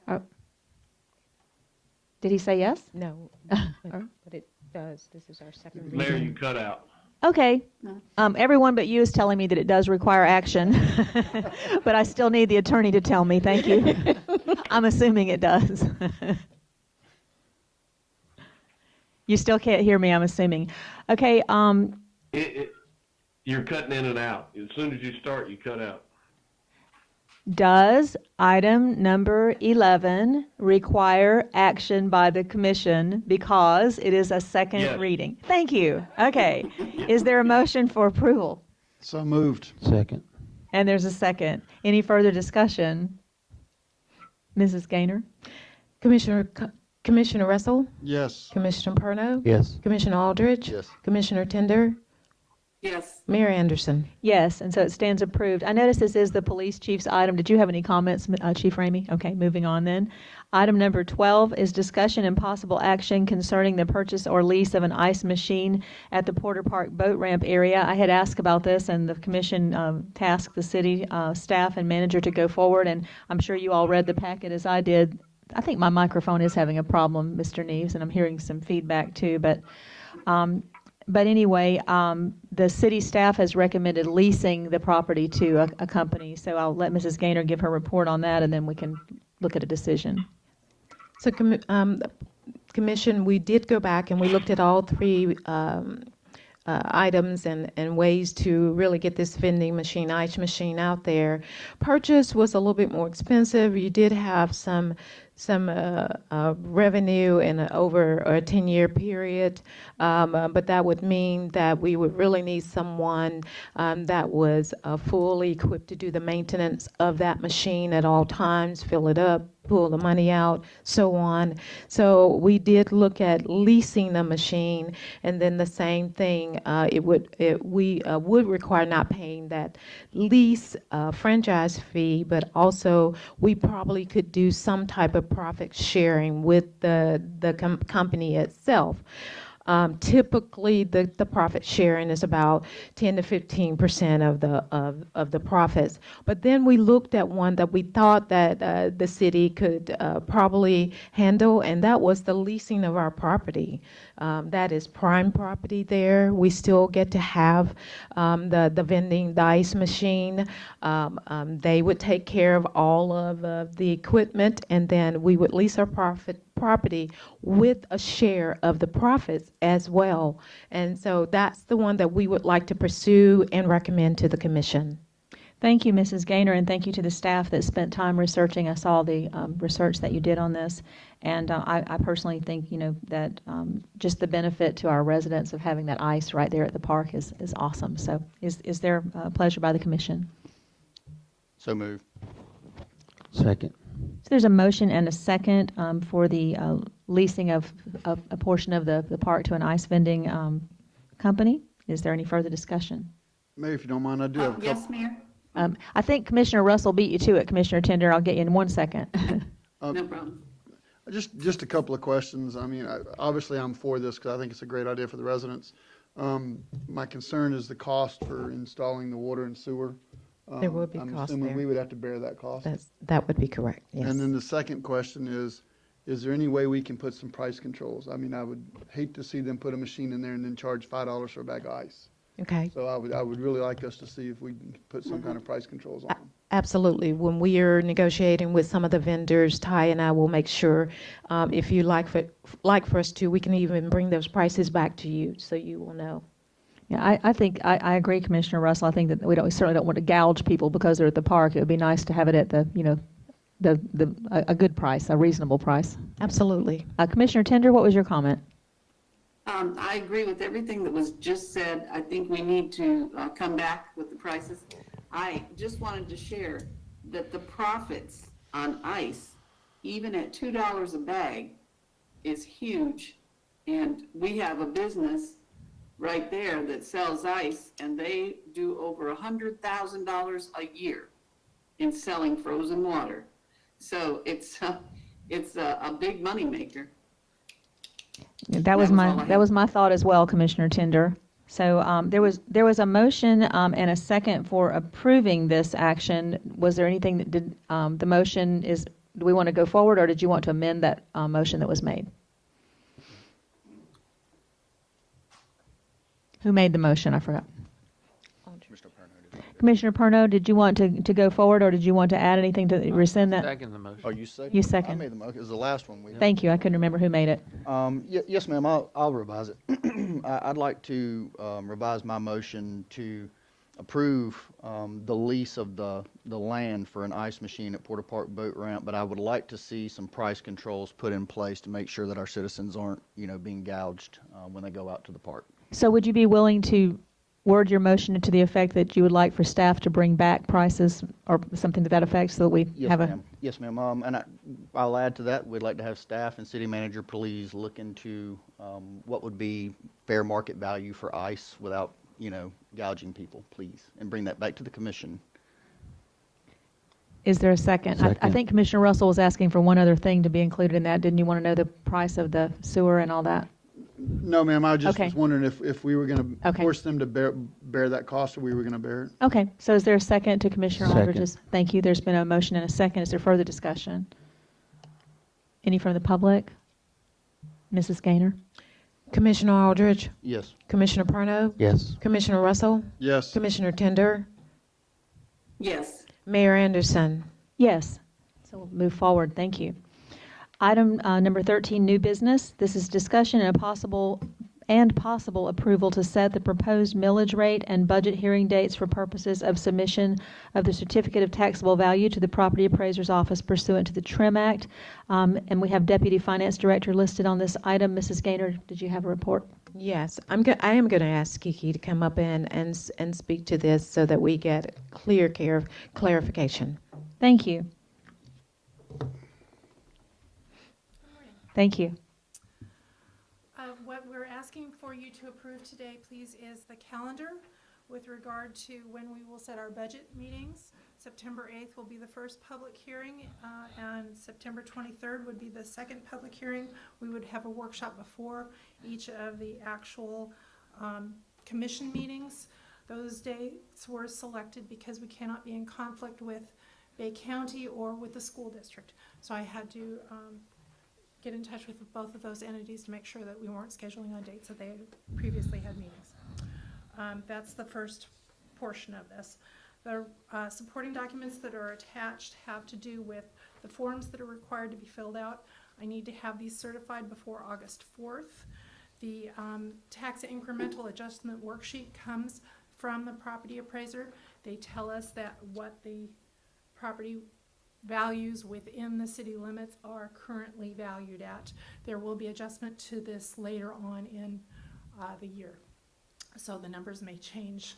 S1: Oh. Did he say yes?
S5: No, but it does. This is our second reading.
S4: Mayor, you cut out.
S1: Okay. Everyone but you is telling me that it does require action, but I still need the attorney to tell me. Thank you. I'm assuming it does. You still can't hear me, I'm assuming. Okay.
S4: You're cutting in and out. As soon as you start, you cut out.
S1: Does item number 11 require action by the commission because it is a second
S4: Yes.
S1: reading? Thank you. Okay. Is there a motion for approval?
S6: So moved.
S3: Second.
S1: And there's a second. Any further discussion? Mrs. Gaynor?
S5: Commissioner Russell,
S6: Yes.
S5: Commissioner Perno,
S3: Yes.
S5: Commissioner Aldridge,
S7: Yes.
S5: Commissioner Tender,
S2: Yes.
S5: Mayor Anderson.
S1: Yes, and so it stands approved. I notice this is the police chief's item. Did you have any comments, Chief Ramey? Okay, moving on then. Item number 12 is discussion and possible action concerning the purchase or lease of an ice machine at the Porter Park Boat Ramp area. I had asked about this, and the commission tasked the city staff and manager to go forward, and I'm sure you all read the packet as I did. I think my microphone is having a problem, Mr. Neves, and I'm hearing some feedback too, but anyway, the city staff has recommended leasing the property to a company. So I'll let Mrs. Gaynor give her report on that, and then we can look at a decision.
S5: So, Commission, we did go back and we looked at all three items and ways to really get this vending machine, ice machine out there. Purchase was a little bit more expensive. You did have some revenue in over a 10-year period, but that would mean that we would really need someone that was fully equipped to do the maintenance of that machine at all times, fill it up, pull the money out, so on. So we did look at leasing the machine, and then the same thing, we would require not paying that lease franchise fee, but also we probably could do some type of profit sharing with the company itself. Typically, the profit sharing is about 10 to 15% of the profits. But then we looked at one that we thought that the city could probably handle, and that was the leasing of our property. That is prime property there. We still get to have the vending, the ice machine. They would take care of all of the equipment, and then we would lease our property with a share of the profits as well. And so that's the one that we would like to pursue and recommend to the commission.
S1: Thank you, Mrs. Gaynor, and thank you to the staff that spent time researching. I saw the research that you did on this, and I personally think, that just the benefit to our residents of having that ice right there at the park is awesome. So is there pleasure by the commission?
S7: So moved.
S3: Second.
S1: So there's a motion and a second for the leasing of a portion of the park to an ice vending company. Is there any further discussion?
S6: Mayor, if you don't mind, I do have a couple.
S2: Yes, Mayor?
S1: I think Commissioner Russell beat you to it, Commissioner Tender. I'll get you in 1 second.
S2: No problem.
S6: Just a couple of questions. I mean, obviously I'm for this because I think it's a great idea for the residents. My concern is the cost for installing the water and sewer.
S5: There will be
S6: I'm
S5: cost
S6: assuming
S5: there.
S6: we would have to bear that cost.
S5: That would be correct, yes.
S6: And then the second question is there any way we can put some price controls? I mean, I would hate to see them put a machine in there and then charge $5 for a bag of ice.
S5: Okay.
S6: So I would really like us to see if we can put some kind of price controls on them.
S5: Absolutely. When we are negotiating with some of the vendors, Ty and I will make sure, if you like for us to, we can even bring those prices back to you so you will know.
S1: Yeah, I think, I agree, Commissioner Russell. I think that we certainly don't want to gouge people because they're at the park. It would be nice to have it at the, a good price, a reasonable price.
S5: Absolutely.
S1: Commissioner Tender, what was your comment?
S2: I agree with everything that was just said. I think we need to come back with the prices. I just wanted to share that the profits on ice, even at $2 a bag, is huge. And we have a business right there that sells ice, and they do over $100,000 a year in selling frozen water. So it's a big moneymaker.
S1: That was my thought as well, Commissioner Tender. So there was a motion and a second for approving this action. Was there anything that did the motion is? Do we want to go forward, or did you want to amend that motion that was made? Who made the motion? I forgot. Commissioner Perno, did you want to go forward, or did you want to add anything to rescind that?
S3: Second the motion.
S7: Oh, you second?
S1: You second.
S7: I made the motion. It was the last one.
S1: Thank you. I couldn't remember who made it.
S7: Yes, ma'am, I'll revise it. I'd like to revise my motion to approve the lease of the land for an ice machine at Porter Park Boat Ramp, but I would like to see some price controls put in place to make sure that our citizens aren't, being gouged when they go out to the park.
S1: So would you be willing to word your motion to the effect that you would like for staff to bring back prices or something to that effect so that we have a...
S7: Yes, ma'am. And I'll add to that, we'd like to have staff and city manager please look into what would be fair market value for ice without, gouging people, please, and bring that back to the commission.
S1: Is there a second? I think Commissioner Russell was asking for one other thing to be included in that. Didn't you want to know the price of the sewer and all that?
S6: No, ma'am, I just
S1: Okay.
S6: was wondering if we were going to
S1: Okay.
S6: force them to bear that cost, or we were going to bear it.
S1: Okay, so is there a second to Commissioner
S3: Second.
S1: Aldridge's? Thank you. There's been a motion and a second. Is there further discussion? Any from the public? Mrs. Gaynor?
S5: Commissioner Aldridge,
S7: Yes.
S5: Commissioner Perno,
S3: Yes.
S5: Commissioner Russell,
S6: Yes.
S5: Commissioner Tender,
S2: Yes.
S5: Mayor Anderson.
S1: Yes. So we'll move forward. Thank you. Item number 13, new business. This is discussion and possible approval to set the proposed millage rate and budget hearing dates for purposes of submission of the certificate of taxable value to the property appraiser's office pursuant to the TRIM Act. And we have Deputy Finance Director listed on this item. Mrs. Gaynor, did you have a report?
S5: Yes, I am going to ask Kiki to come up and speak to this so that we get clarification.
S1: Thank you. Thank you.
S10: What we're asking for you to approve today, please, is the calendar with regard to when we will set our budget meetings. September 8th will be the first public hearing, and September 23rd would be the second public hearing. We would have a workshop before each of the actual commission meetings. Those dates were selected because we cannot be in conflict with Bay County or with the school district. So I had to get in touch with both of those entities to make sure that we weren't scheduling on dates that they previously had meetings. That's the first portion of this. The supporting documents that are attached have to do with the forms that are required to be filled out. I need to have these certified before August 4th. The tax incremental adjustment worksheet comes from the property appraiser. They tell us that what the property values within the city limits are currently valued at. There will be adjustment to this later on in the year. So the numbers may change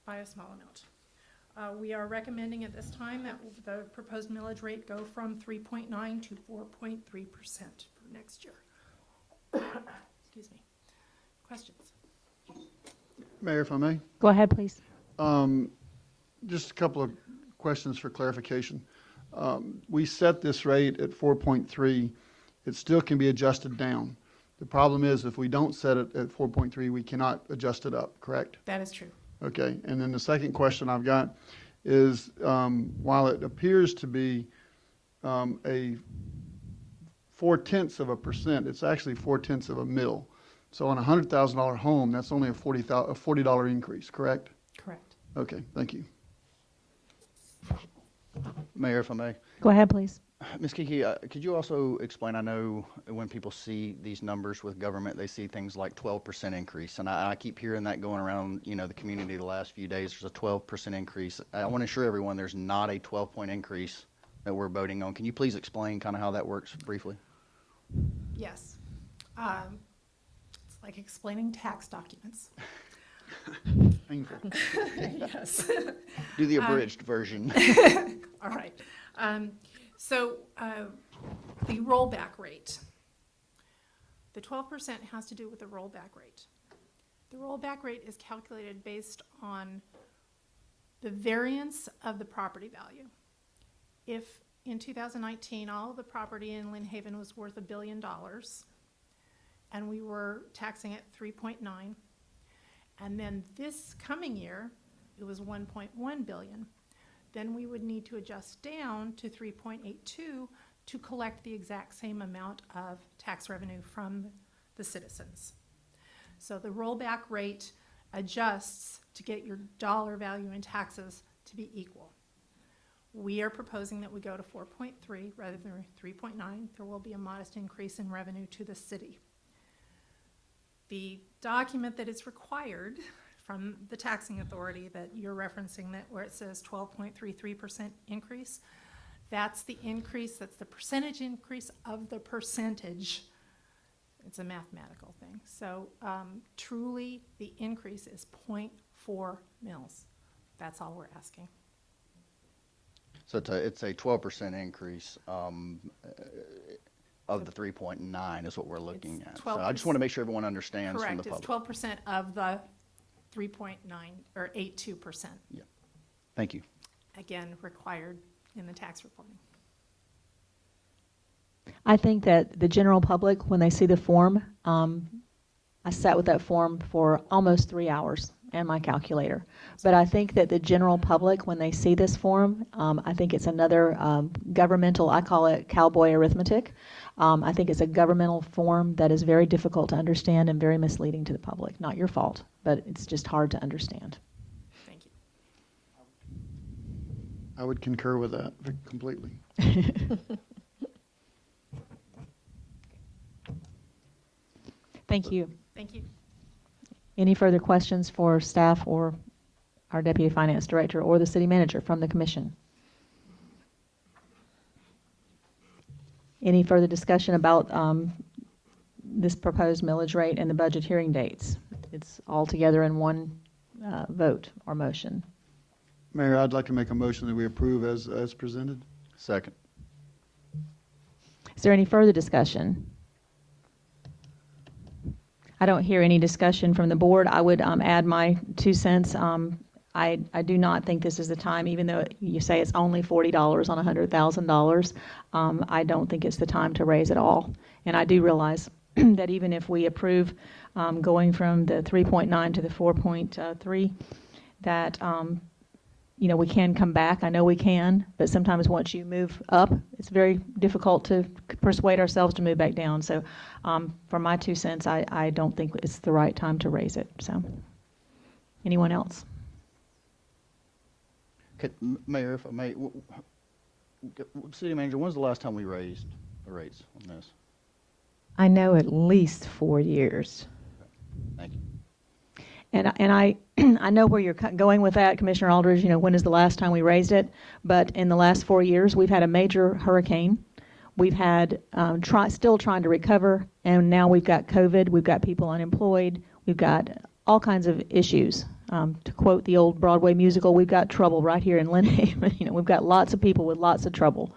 S10: by a small amount. We are recommending at this time that the proposed millage rate go from 3.9 to 4.3% for next year. Excuse me. Questions?
S6: Mayor, if I may,
S1: Go ahead, please.
S6: just a couple of questions for clarification. We set this rate at 4.3. It still can be adjusted down. The problem is if we don't set it at 4.3, we cannot adjust it up, correct?
S10: That is true.
S6: Okay, and then the second question I've got is, while it appears to be a 0.4%, it's actually 0.4 of a mil. So on a $100,000 home, that's only a $40 increase, correct?
S10: Correct.
S6: Okay, thank you.
S7: Mayor, if I may.
S1: Go ahead, please.
S7: Ms. Kiki, could you also explain, I know when people see these numbers with government, they see things like 12% increase, and I keep hearing that going around, the community the last few days, there's a 12% increase. I want to assure everyone there's not a 12-point increase that we're voting on. Can you please explain kind of how that works briefly?
S10: Yes. It's like explaining tax documents.
S6: Painful.
S10: Yes.
S7: Do the abridged version.
S10: All right. So the rollback rate. The 12% has to do with the rollback rate. The rollback rate is calculated based on the variance of the property value. If in 2019 all of the property in Lynn Haven was worth $1 billion and we were taxing at 3.9, and then this coming year it was 1.1 billion, then we would need to adjust down to 3.82 to collect the exact same amount of tax revenue from the citizens. So the rollback rate adjusts to get your dollar value in taxes to be equal. We are proposing that we go to 4.3 rather than 3.9. There will be a modest increase in revenue to the city. The document that is required from the taxing authority that you're referencing, that where it says 12.33% increase, that's the increase, that's the percentage increase of the percentage. It's a mathematical thing. So truly the increase is 0.4 mils. That's all we're asking.
S7: So it's a 12% increase of the 3.9 is what we're looking
S10: It's
S7: at. So I just
S10: 12%.
S7: want to make sure everyone understands from the
S10: Correct,
S7: public.
S10: it's 12% of the 3.9 or 82%.
S7: Yeah. Thank you.
S10: Again, required in the tax reporting.
S1: I think that the general public, when they see the form, I sat with that form for almost 3 hours and my calculator. But I think that the general public, when they see this form, I think it's another governmental, I call it cowboy arithmetic. I think it's a governmental form that is very difficult to understand and very misleading to the public. Not your fault, but it's just hard to understand.
S10: Thank you.
S6: I would concur with that completely.
S1: Thank you.
S10: Thank you.
S1: Any further questions for staff or our Deputy Finance Director or the City Manager from the Commission? Any further discussion about this proposed millage rate and the budget hearing dates? It's all together in one vote or motion.
S6: Mayor, I'd like to make a motion that we approve as presented.
S7: Second.
S1: Is there any further discussion? I don't hear any discussion from the board. I would add my 2 cents. I do not think this is the time, even though you say it's only $40 on $100,000. I don't think it's the time to raise it all. And I do realize that even if we approve going from the 3.9 to the 4.3, that we can come back. I know we can, but sometimes once you move up, it's very difficult to persuade ourselves to move back down. So for my 2 cents, I don't think it's the right time to raise it. So anyone else?
S7: Mayor, if I may, City Manager, when's the last time we raised the rates on this?
S1: I know at least 4 years.
S7: Thank you.
S1: And I know where you're going with that, Commissioner Aldridge. When is the last time we raised it? But in the last 4 years, we've had a major hurricane. We've had still trying to recover, and now we've got COVID. We've got people unemployed. We've got all kinds of issues. To quote the old Broadway musical, we've got trouble right here in Lynn Haven. We've got lots of people with lots of trouble.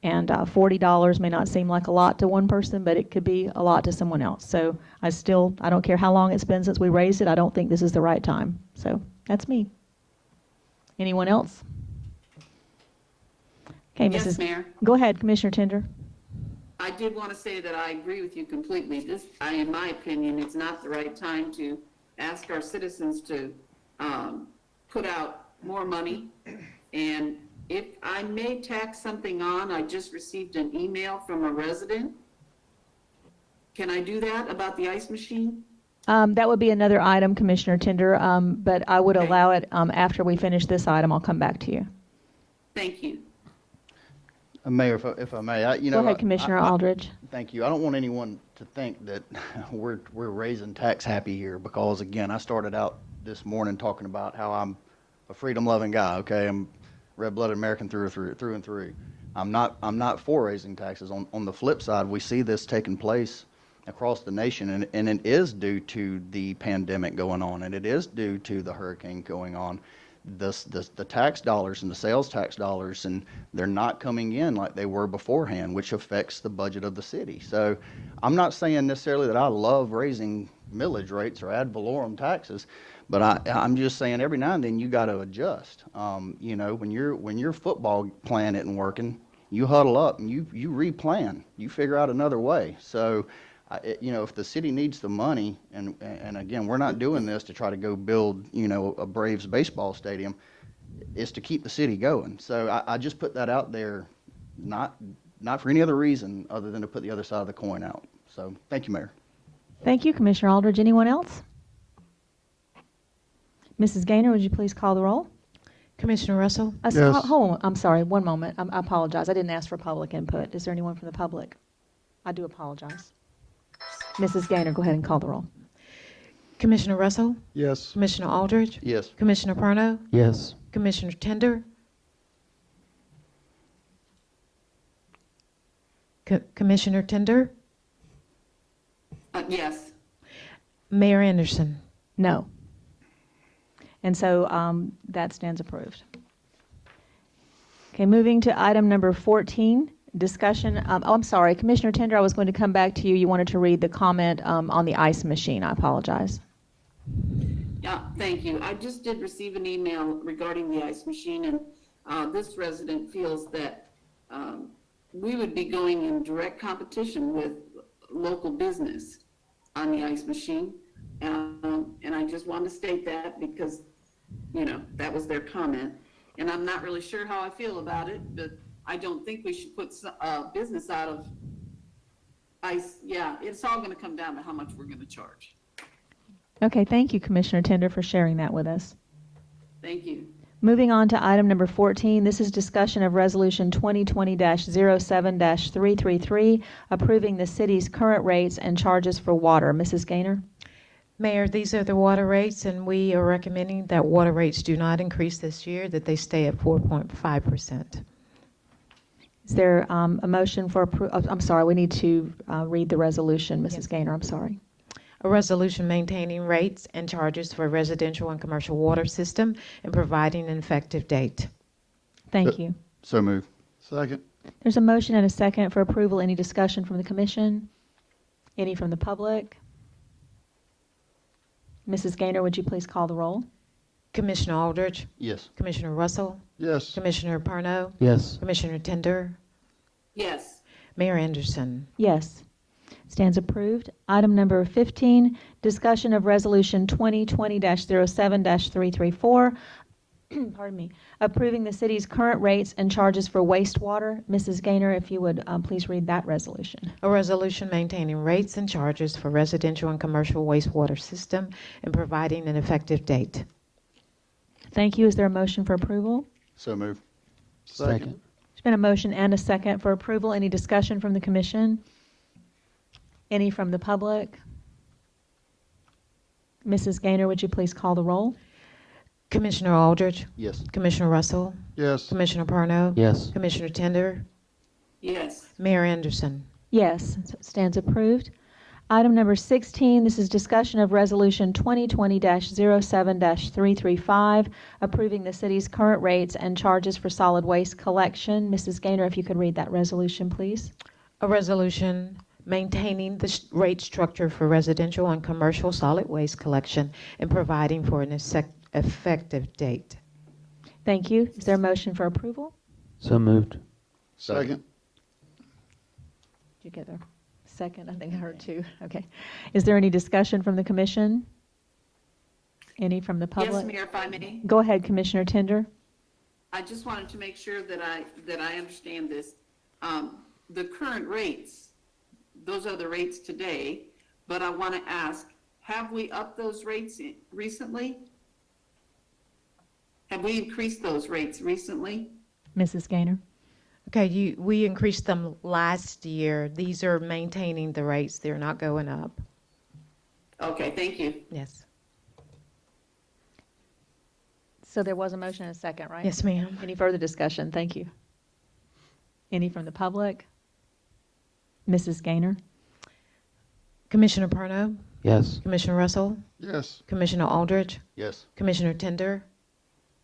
S1: And $40 may not seem like a lot to one person, but it could be a lot to someone else. So I don't care how long it's been since we raised it, I don't think this is the right time. So that's me. Anyone else? Okay,
S2: Yes, Mayor.
S1: Go ahead, Commissioner Tender.
S2: I did want to say that I agree with you completely. In my opinion, it's not the right time to ask our citizens to put out more money. And if I may tack something on, I just received an email from a resident Can I do that about the ice machine?
S1: That would be another item, Commissioner Tender, but I would
S2: Okay.
S1: allow it after we finish this item. I'll come back to you.
S2: Thank you.
S7: Mayor, if I may,
S1: Go ahead, Commissioner Aldridge.
S7: Thank you. I don't want anyone to think that we're raising tax happy here, because again, I started out this morning talking about how I'm a freedom-loving guy. Okay, I'm red-blooded American through and through. I'm not for raising taxes. On the flip side, we see this taking place across the nation, and it is due to the pandemic going on, and it is due to the hurricane going on. The tax dollars and the sales tax dollars, and they're not coming in like they were beforehand, which affects the budget of the city. So I'm not saying necessarily that I love raising millage rates or ad valorem taxes, but I'm just saying every now and then you got to adjust. You know, when your football plan isn't working, you huddle up and you replan, you figure out another way. So you know, if the city needs the money, and again, we're not doing this to try to go build, you know, a Braves baseball stadium, it's to keep the city going. So I just put that out there, not for any other reason other than to put the other side of the coin out. So thank you, Mayor.
S1: Thank you, Commissioner Aldridge. Anyone else? Mrs. Gaynor, would you please call the roll?
S5: Commissioner Russell?
S6: Yes.
S1: Hold on, I'm sorry, one moment. I apologize. I didn't ask for public input. Is there anyone from the public? I do apologize. Mrs. Gaynor, go ahead and call the roll.
S5: Commissioner Russell?
S6: Yes.
S5: Commissioner Aldridge?
S7: Yes.
S5: Commissioner Perno?
S3: Yes.
S5: Commissioner Tender? Commissioner Tender?
S2: Yes.
S5: Mayor Anderson?
S1: No. And so that stands approved. Okay, moving to item number 14, discussion. I'm sorry, Commissioner Tender, I was going to come back to you. You wanted to read the comment on the ice machine. I apologize.
S2: Yeah, thank you. I just did receive an email regarding the ice machine, and this resident feels that we would be going in direct competition with local business on the ice machine. And I just want to state that because, you know, that was their comment. And I'm not really sure how I feel about it, but I don't think we should put business out of ice. Yeah, it's all going to come down to how much we're going to charge.
S1: Okay, thank you, Commissioner Tender, for sharing that with us.
S2: Thank you.
S1: Moving on to item number 14, this is discussion of Resolution 2020-07-333, approving the city's current rates and charges for water. Mrs. Gaynor?
S5: Mayor, these are the water rates, and we are recommending that water rates do not increase this year, that they stay at 4.5%.
S1: Is there a motion for I'm sorry, we need to read the resolution, Mrs.
S5: Yes.
S1: Gaynor, I'm sorry.
S5: A resolution maintaining rates and charges for residential and commercial water system and providing an effective date.
S1: Thank you.
S7: So move.
S6: Second.
S1: There's a motion and a second for approval. Any discussion from the commission? Any from the public? Mrs. Gaynor, would you please call the roll?
S5: Commissioner Aldridge?
S7: Yes.
S5: Commissioner Russell?
S6: Yes.
S5: Commissioner Perno?
S3: Yes.
S5: Commissioner Tender?
S2: Yes.
S5: Mayor Anderson?
S1: Yes. Stands approved. Item number 15, discussion of Resolution 2020-07-334, pardon me, approving the city's current rates and charges for wastewater. Mrs. Gaynor, if you would please read that resolution.
S5: A resolution maintaining rates and charges for residential and commercial wastewater system and providing an effective date.
S1: Thank you. Is there a motion for approval?
S7: So move.
S6: Second.
S1: There's been a motion and a second for approval. Any discussion from the commission? Any from the public? Mrs. Gaynor, would you please call the roll?
S5: Commissioner Aldridge?
S7: Yes.
S5: Commissioner Russell?
S6: Yes.
S5: Commissioner Perno?
S3: Yes.
S5: Commissioner Tender?
S2: Yes.
S5: Mayor Anderson?
S1: Yes, so it stands approved. Item number 16, this is discussion of Resolution 2020-07-335, approving the city's current rates and charges for solid waste collection. Mrs. Gaynor, if you could read that resolution, please.
S5: A resolution maintaining the rate structure for residential and commercial solid waste collection and providing for an effective date.
S1: Thank you. Is there a motion for approval?
S3: So moved.
S6: Second.
S1: Did you get there? Second, I think I heard two. Okay. Is there any discussion from the commission? Any from the
S2: Yes,
S1: public?
S2: Mayor, if I may.
S1: Go ahead, Commissioner Tender.
S2: I just wanted to make sure that I understand this. The current rates those are the rates today, but I want to ask, have we upped those rates recently? Have we increased those rates recently?
S1: Mrs. Gaynor?
S5: Okay, we increased them last year. These are maintaining the rates. They're not going up.
S2: Okay, thank you.
S5: Yes.
S1: So there was a motion and a second, right?
S5: Yes, ma'am.
S1: Any further discussion? Thank you. Any from the public? Mrs. Gaynor?
S5: Commissioner Perno,
S3: Yes.
S5: Commissioner Russell,
S6: Yes.
S5: Commissioner Aldridge,
S7: Yes.
S5: Commissioner Tender,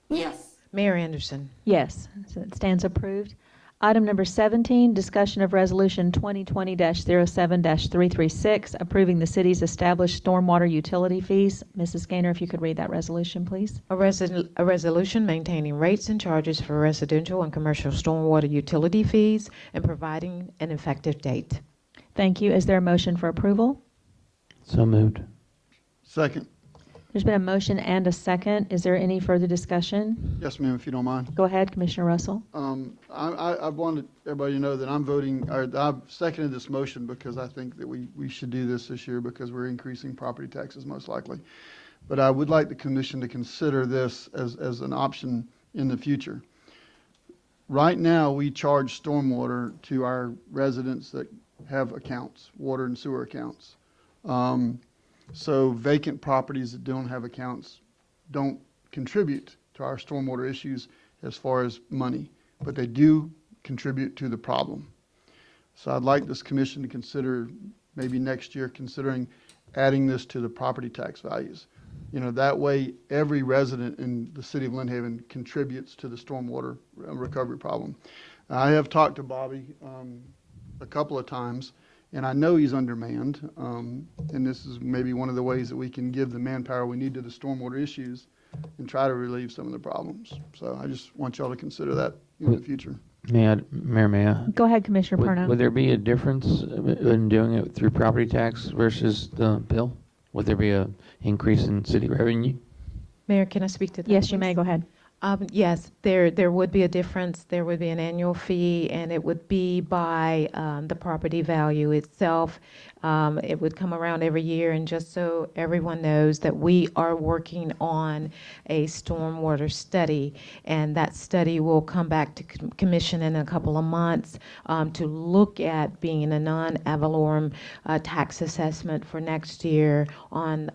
S2: Yes.
S5: Mayor Anderson.
S1: Yes, so it stands approved. Item number 17, discussion of resolution 2020-07-336, approving the city's established stormwater utility fees. Mrs. Gaynor, if you could read that resolution, please.
S5: A resolution maintaining rates and charges for residential and commercial stormwater utility fees and providing an effective date.
S1: Thank you. Is there a motion for approval?
S3: So moved.
S6: Second.
S1: There's been a motion and a second. Is there any further discussion?
S6: Yes, ma'am, if you don't mind.
S1: Go ahead, Commissioner Russell.
S6: I wanted everybody to know that I'm voting, or I've seconded this motion because I think that we should do this year because we're increasing property taxes most likely. But I would like the commission to consider this as an option in the future. Right now, we charge stormwater to our residents that have accounts, water and sewer accounts. So vacant properties that don't have accounts don't contribute to our stormwater issues as far as money, but they do contribute to the problem. So I'd like this commission to consider, maybe next year, considering adding this to the property tax values. You know, that way every resident in the city of Lynn Haven contributes to the stormwater recovery problem. I have talked to Bobby a couple of times, and I know he's undermanned, and this is maybe one of the ways that we can give the manpower we need to the stormwater issues and try to relieve some of the problems. So I just want y'all to consider that in the future.
S3: Mayor, may I?
S1: Go ahead, Commissioner Perno.
S3: Would there be a difference in doing it through property tax versus the bill? Would there be a increase in city revenue?
S5: Mayor, can I speak to that?
S1: Yes, you
S5: please?
S1: may. Go ahead.
S5: Yes, there would be a difference. There would be an annual fee, and it would be by the property value itself. It would come around every year, and just so everyone knows that we are working on a stormwater study, and that study will come back to commission in a couple of months to look at being a non-ad valorem tax assessment for next year on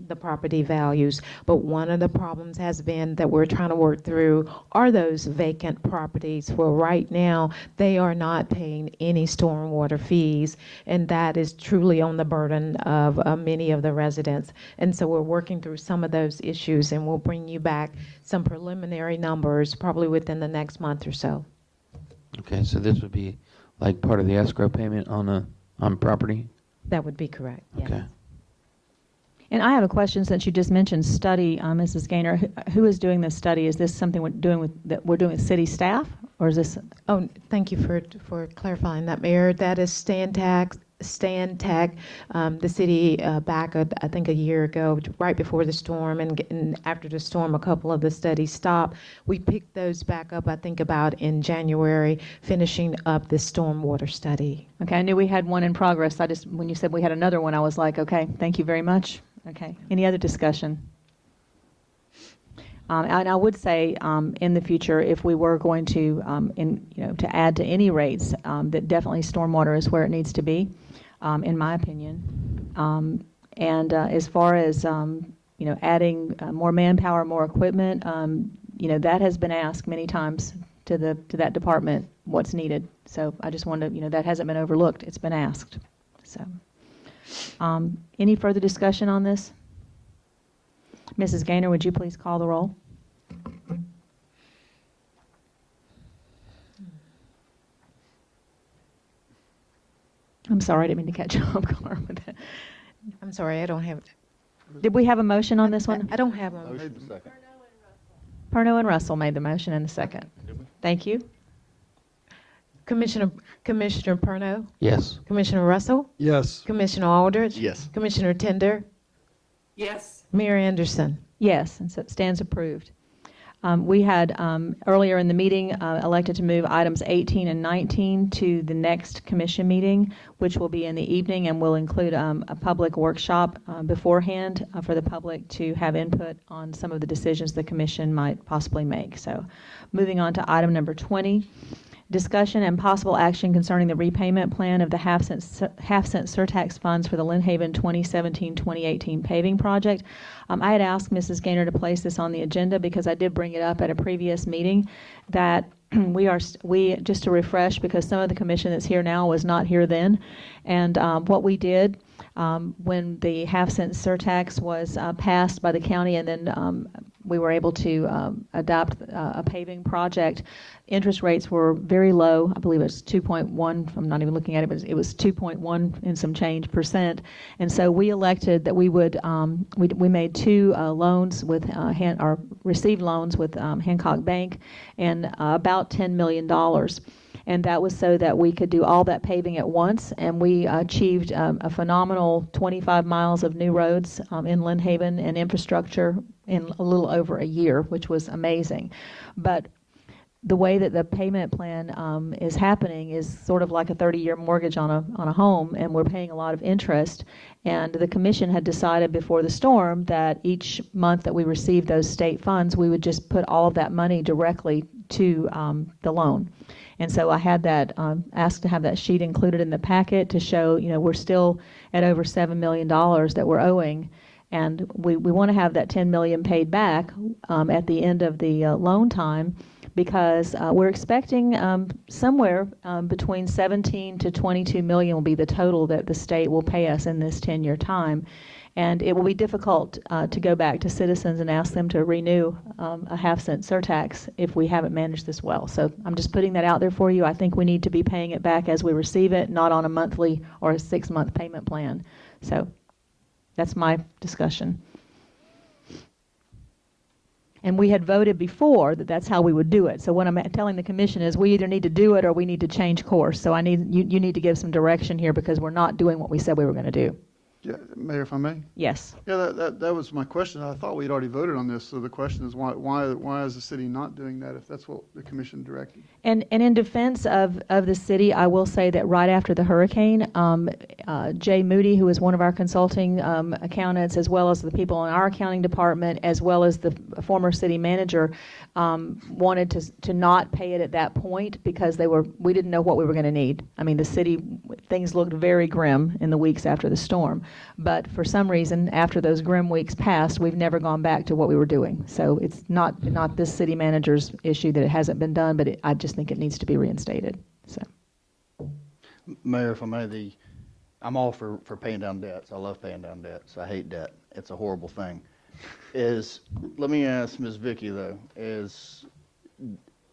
S5: the property values. But one of the problems has been that we're trying to work through are those vacant properties where right now they are not paying any stormwater fees, and that is truly on the burden of many of the residents. And so we're working through some of those issues, and we'll bring you back some preliminary numbers probably within the next month or so.
S3: Okay, so this would be like part of the escrow payment on property?
S5: That would be correct. Yes.
S3: Okay.
S1: And I have a question, since you just mentioned study, Mrs. Gaynor. Who is doing this study? Is this something we're doing with city staff, or is this?
S5: Oh, thank you for clarifying that, Mayor. That is Stantec. The city back, I think, a year ago, right before the storm, and after the storm, a couple of the studies stopped. We picked those back up, I think, about in January, finishing up the stormwater study.
S1: Okay, I knew we had one in progress. When you said we had another one, I was like, okay, thank you very much. Okay, any other discussion? And I would say, in the future, if we were going to, to add to any rates, that definitely stormwater is where it needs to be, in my opinion. And as far as, adding more manpower, more equipment, that has been asked many times to that department, what's needed. So I just wanted to, that hasn't been overlooked. It's been asked. So, any further discussion on this? Mrs. Gaynor, would you please call the roll? I'm sorry, I didn't mean to catch you off guard with that.
S5: I'm sorry, I don't have.
S1: Did we have a motion on this one?
S5: I don't have a
S7: Motion second.
S1: Perno and Russell made the motion in the second. Thank you.
S5: Commissioner Perno,
S3: Yes.
S5: Commissioner Russell,
S6: Yes.
S5: Commissioner Aldridge,
S7: Yes.
S5: Commissioner Tender,
S2: Yes.
S5: Mayor Anderson.
S1: Yes, and so it stands approved. We had, earlier in the meeting, elected to move items 18 and 19 to the next commission meeting, which will be in the evening, and will include a public workshop beforehand for the public to have input on some of the decisions the commission might possibly make. So moving on to item number 20. Discussion and possible action concerning the repayment plan of the half-cent surtax funds for the Lynn Haven 2017-2018 paving project. I had asked Mrs. Gaynor to place this on the agenda because I did bring it up at a previous meeting that we just to refresh, because some of the commission that's here now was not here then, and what we did when the half-cent surtax was passed by the county, and then we were able to adopt a paving project. Interest rates were very low. I believe it was 2.1. I'm not even looking at it, but it was 2.1 and some change %. And so we elected that we would, we made 2 loans with, or received loans with Hancock Bank, and about $10 million. And that was so that we could do all that paving at once, and we achieved a phenomenal 25 miles of new roads in Lynn Haven and infrastructure in a little over a year, which was amazing. But the way that the payment plan is happening is sort of like a 30-year mortgage on a home, and we're paying a lot of interest. And the commission had decided before the storm that each month that we received those state funds, we would just put all of that money directly to the loan. And so I had that, asked to have that sheet included in the packet to show, we're still at over $7 million that we're owing. And we want to have that $10 million paid back at the end of the loan time, because we're expecting somewhere between 17 to 22 million will be the total that the state will pay us in this 10-year time. And it will be difficult to go back to citizens and ask them to renew a half-cent surtax if we haven't managed this well. So I'm just putting that out there for you. I think we need to be paying it back as we receive it, not on a monthly or a 6-month payment plan. So that's my discussion. And we had voted before that that's how we would do it. So what I'm telling the commission is we either need to do it or we need to change course. So you need to give some direction here, because we're not doing what we said we were going to do.
S6: Yeah, Mayor, if I may?
S1: Yes.
S6: Yeah, that was my question. I thought we'd already voted on this, so the question is why is the city not doing that if that's what the commission directed?
S1: And in defense of the city, I will say that right after the hurricane, Jay Moody, who is one of our consulting accountants, as well as the people in our accounting department, as well as the former city manager, wanted to not pay it at that point because we didn't know what we were going to need. I mean, the city, things looked very grim in the weeks after the storm. But for some reason, after those grim weeks passed, we've never gone back to what we were doing. So it's not this city manager's issue that it hasn't been done, but I just think it needs to be reinstated. So,
S7: Mayor, if I may, I'm all for paying down debts. I love paying down debts. I hate debt. It's a horrible thing. Let me ask Ms. Vicky, though, is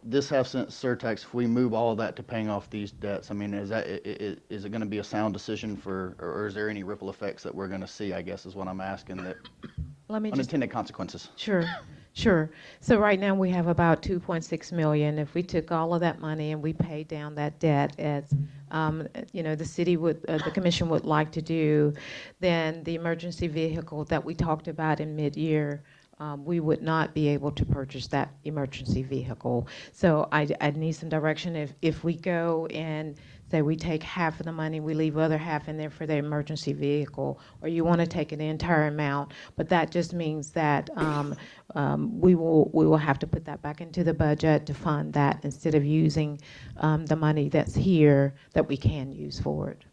S7: this half-cent surtax, if we move all of that to paying off these debts, I mean, is it going to be a sound decision or is there any ripple effects that we're going to see, I guess, is what I'm asking, that unintended consequences?
S5: Sure. So right now we have about 2.6 million. If we took all of that money and we paid down that debt, as the commission would like to do, then the emergency vehicle that we talked about in mid-year, we would not be able to purchase that emergency vehicle. So I'd need some direction. If we go and say we take half of the money, we leave other half in there for the emergency vehicle, or you want to take the entire amount, but that just means that we will have to put that back into the budget to fund that instead of using the money that's here that we can use for it.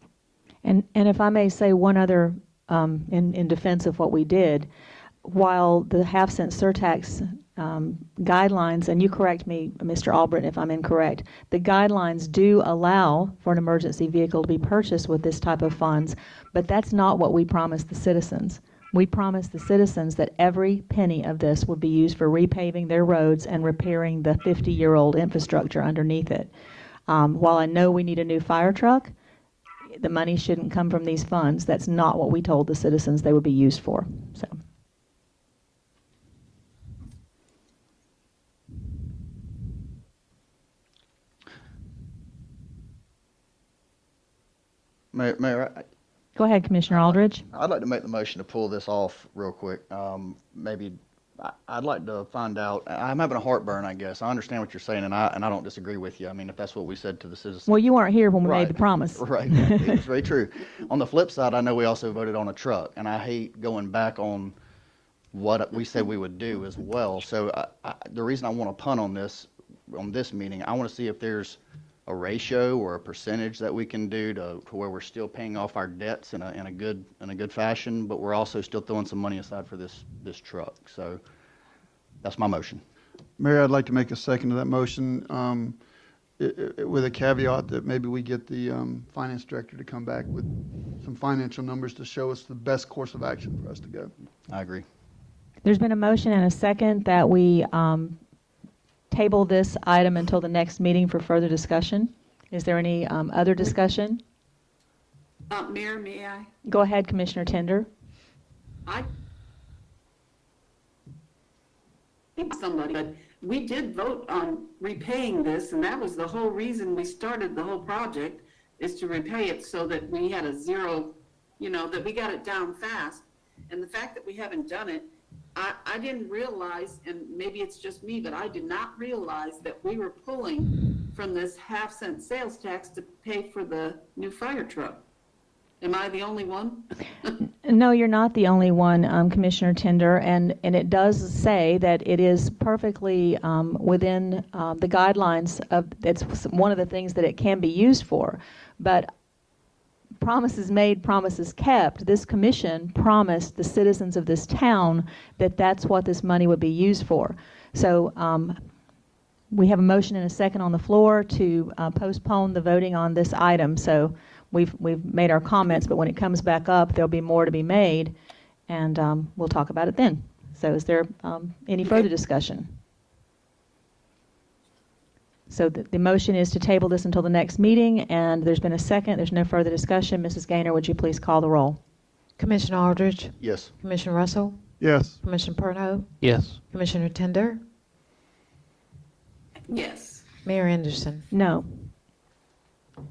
S1: and if I may say one other in defense of what we did. While the half-cent surtax guidelines, and you correct me, Mr. Albritton, if I'm incorrect, the guidelines do allow for an emergency vehicle to be purchased with this type of funds, but that's not what we promised the citizens. We promised the citizens that every penny of this would be used for repaving their roads and repairing the 50-year-old infrastructure underneath it. While I know we need a new fire truck, the money shouldn't come from these funds. That's not what we told the citizens they would be used for. So.
S7: Mayor,
S1: Go ahead, Commissioner Aldridge.
S7: I'd like to make the motion to pull this off real quick. Maybe I'd like to find out, I'm having a heartburn, I guess. I understand what you're saying, and I don't disagree with you. I mean, if that's what we said to the citizens.
S1: Well, you weren't here when we made
S7: Right.
S1: the promise.
S7: Right, it's very true. On the flip side, I know we also voted on a truck, and I hate going back on what we said we would do as well. So the reason I want to punt on this meeting, I want to see if there's a ratio or a percentage that we can do to where we're still paying off our debts in a good fashion, but we're also still throwing some money aside for this truck. So that's my motion.
S6: Mayor, I'd like to make a second to that motion, with a caveat that maybe we get the finance director to come back with some financial numbers to show us the best course of action for us to go.
S7: I agree.
S1: There's been a motion and a second that we table this item until the next meeting for further discussion. Is there any other discussion?
S2: Mayor, may I?
S1: Go ahead, Commissioner Tender.
S2: I think somebody, but we did vote on repaying this, and that was the whole reason we started the whole project, is to repay it so that we had a zero, that we got it down fast. And the fact that we haven't done it, I didn't realize, and maybe it's just me, but I did not realize that we were pulling from this half-cent sales tax to pay for the new fire truck. Am I the only one?
S1: No, you're not the only one, Commissioner Tender, and it does say that it is perfectly within the guidelines of, it's one of the things that it can be used for. But promises made, promises kept. This commission promised the citizens of this town that that's what this money would be used for. So we have a motion and a second on the floor to postpone the voting on this item. So we've made our comments, but when it comes back up, there'll be more to be made, and we'll talk about it then. So is there any further discussion? So the motion is to table this until the next meeting, and there's been a second. There's no further discussion. Mrs. Gaynor, would you please call the roll?
S5: Commissioner Aldridge,
S7: Yes.
S5: Commissioner Russell,
S6: Yes.
S5: Commissioner Perno,
S3: Yes.
S5: Commissioner Tender,
S2: Yes.
S5: Mayor Anderson.
S1: No.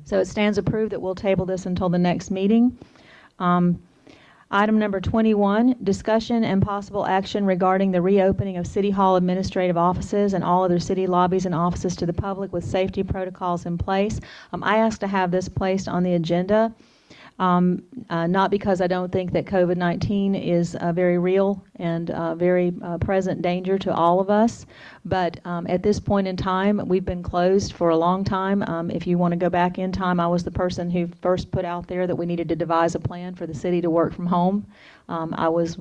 S1: So it stands approved that we'll table this until the next meeting. Item number 21, discussion and possible action regarding the reopening of City Hall administrative offices and all other city lobbies and offices to the public with safety protocols in place. I asked to have this placed on the agenda, not because I don't think that COVID-19 is a very real and very present danger to all of us, but at this point in time, we've been closed for a long time. If you want to go back in time, I was the person who first put out there that we needed to devise a plan for the city to work from home. I was,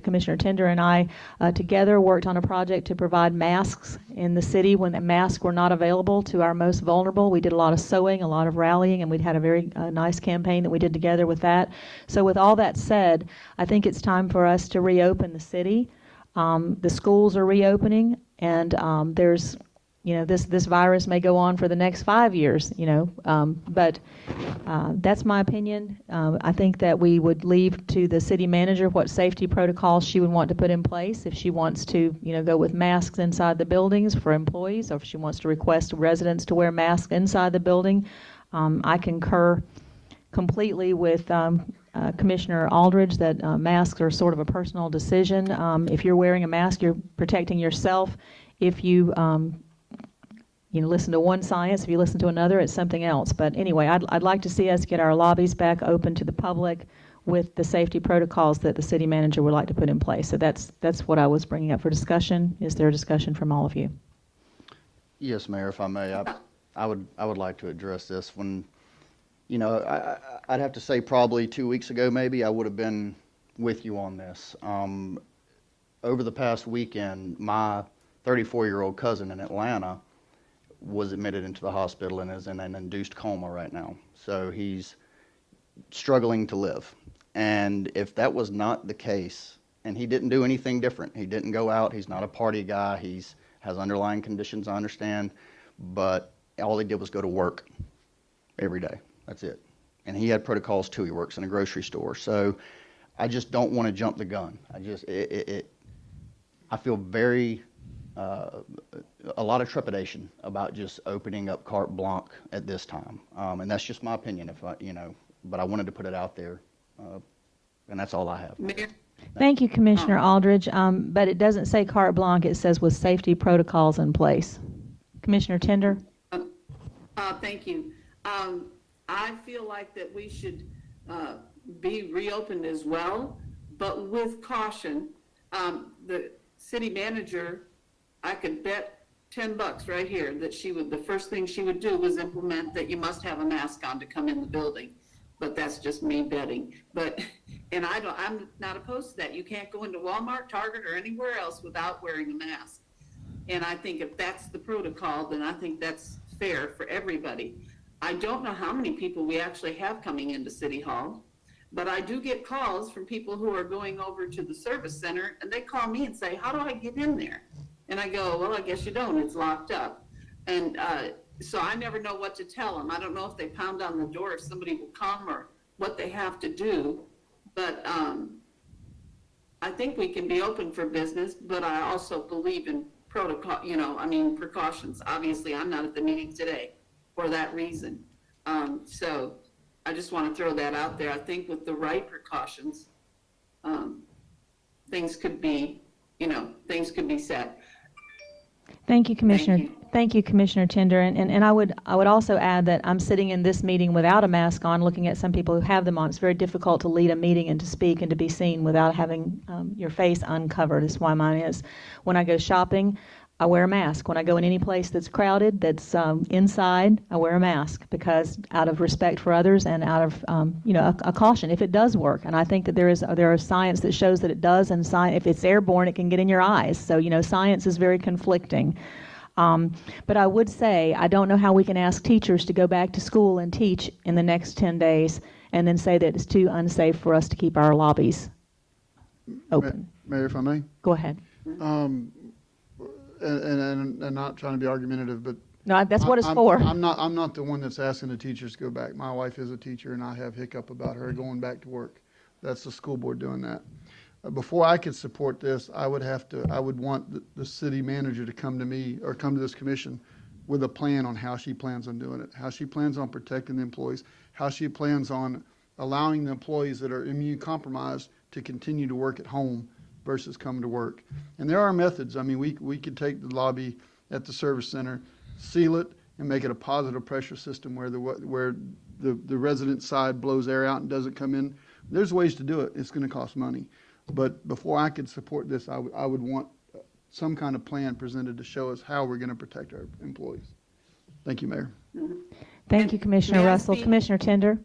S1: Commissioner Tender and I together worked on a project to provide masks in the city when the masks were not available to our most vulnerable. We did a lot of sewing, a lot of rallying, and we'd had a very nice campaign that we did together with that. So with all that said, I think it's time for us to reopen the city. The schools are reopening, and there's, this virus may go on for the next 5 years, but that's my opinion. I think that we would leave to the city manager what safety protocols she would want to put in place. If she wants to, go with masks inside the buildings for employees, or if she wants to request residents to wear masks inside the building. I concur completely with Commissioner Aldridge that masks are sort of a personal decision. If you're wearing a mask, you're protecting yourself. If you listen to one science, if you listen to another, it's something else. But anyway, I'd like to see us get our lobbies back open to the public with the safety protocols that the city manager would like to put in place. So that's what I was bringing up for discussion. Is there a discussion from all of you?
S7: Yes, Mayor, if I may, I would like to address this. When, I'd have to say probably 2 weeks ago, maybe, I would have been with you on this. Over the past weekend, my 34-year-old cousin in Atlanta was admitted into the hospital and is in an induced coma right now. So he's struggling to live. And if that was not the case, and he didn't do anything different, he didn't go out, he's not a party guy, has underlying conditions, I understand, but all he did was go to work every day. That's it. And he had protocols too. He works in a grocery store. So I just don't want to jump the gun. I feel very, a lot of trepidation about just opening up carte blanche at this time. And that's just my opinion, but I wanted to put it out there. And that's all I have.
S2: Mayor,
S1: Thank you, Commissioner Aldridge, but it doesn't say carte blanche, it says with safety protocols in place. Commissioner Tender?
S2: Thank you. I feel like that we should be reopened as well, but with caution. The city manager, I could bet $10 right here that the first thing she would do was implement that you must have a mask on to come in the building. But that's just me betting. And I'm not opposed to that. You can't go into Walmart, Target, or anywhere else without wearing a mask. And I think if that's the protocol, then I think that's fair for everybody. I don't know how many people we actually have coming into City Hall, but I do get calls from people who are going over to the service center, and they call me and say, how do I get in there? And I go, well, I guess you don't. It's locked up. And so I never know what to tell them. I don't know if they pound on the door, if somebody will come, or what they have to do. But I think we can be open for business, but I also believe in protocol, precautions. Obviously, I'm not at the meeting today for that reason. So I just want to throw that out there. I think with the right precautions, things could be set.
S1: Thank you, Commissioner.
S2: Thank you.
S1: Thank you, Commissioner Tender. And I would also add that I'm sitting in this meeting without a mask on, looking at some people who have them on. It's very difficult to lead a meeting and to speak and to be seen without having your face uncovered. That's why mine is. When I go shopping, I wear a mask. When I go in any place that's crowded, that's inside, I wear a mask because out of respect for others and out of a caution if it does work. And I think that there is science that shows that it does, and if it's airborne, it can get in your eyes. So science is very conflicting. But I would say I don't know how we can ask teachers to go back to school and teach in the next 10 days and then say that it's too unsafe for us to keep our lobbies open.
S6: Mayor, if I may?
S1: Go ahead.
S6: And not trying to be argumentative, but
S1: No, that's what it's for.
S6: I'm not the one that's asking the teachers to go back. My wife is a teacher, and I have hiccup about her going back to work. That's the school board doing that. Before I could support this, I would want the city manager to come to me or come to this commission with a plan on how she plans on doing it, how she plans on protecting the employees, how she plans on allowing the employees that are immune compromised to continue to work at home versus come to work. And there are methods. I mean, we could take the lobby at the service center, seal it, and make it a positive pressure system where the resident side blows air out and doesn't come in. There's ways to do it. It's going to cost money. But before I could support this, I would want some kind of plan presented to show us how we're going to protect our employees. Thank you, Mayor.
S1: Thank you, Commissioner
S2: May I
S1: Russell.
S2: speak?
S1: Commissioner Tender?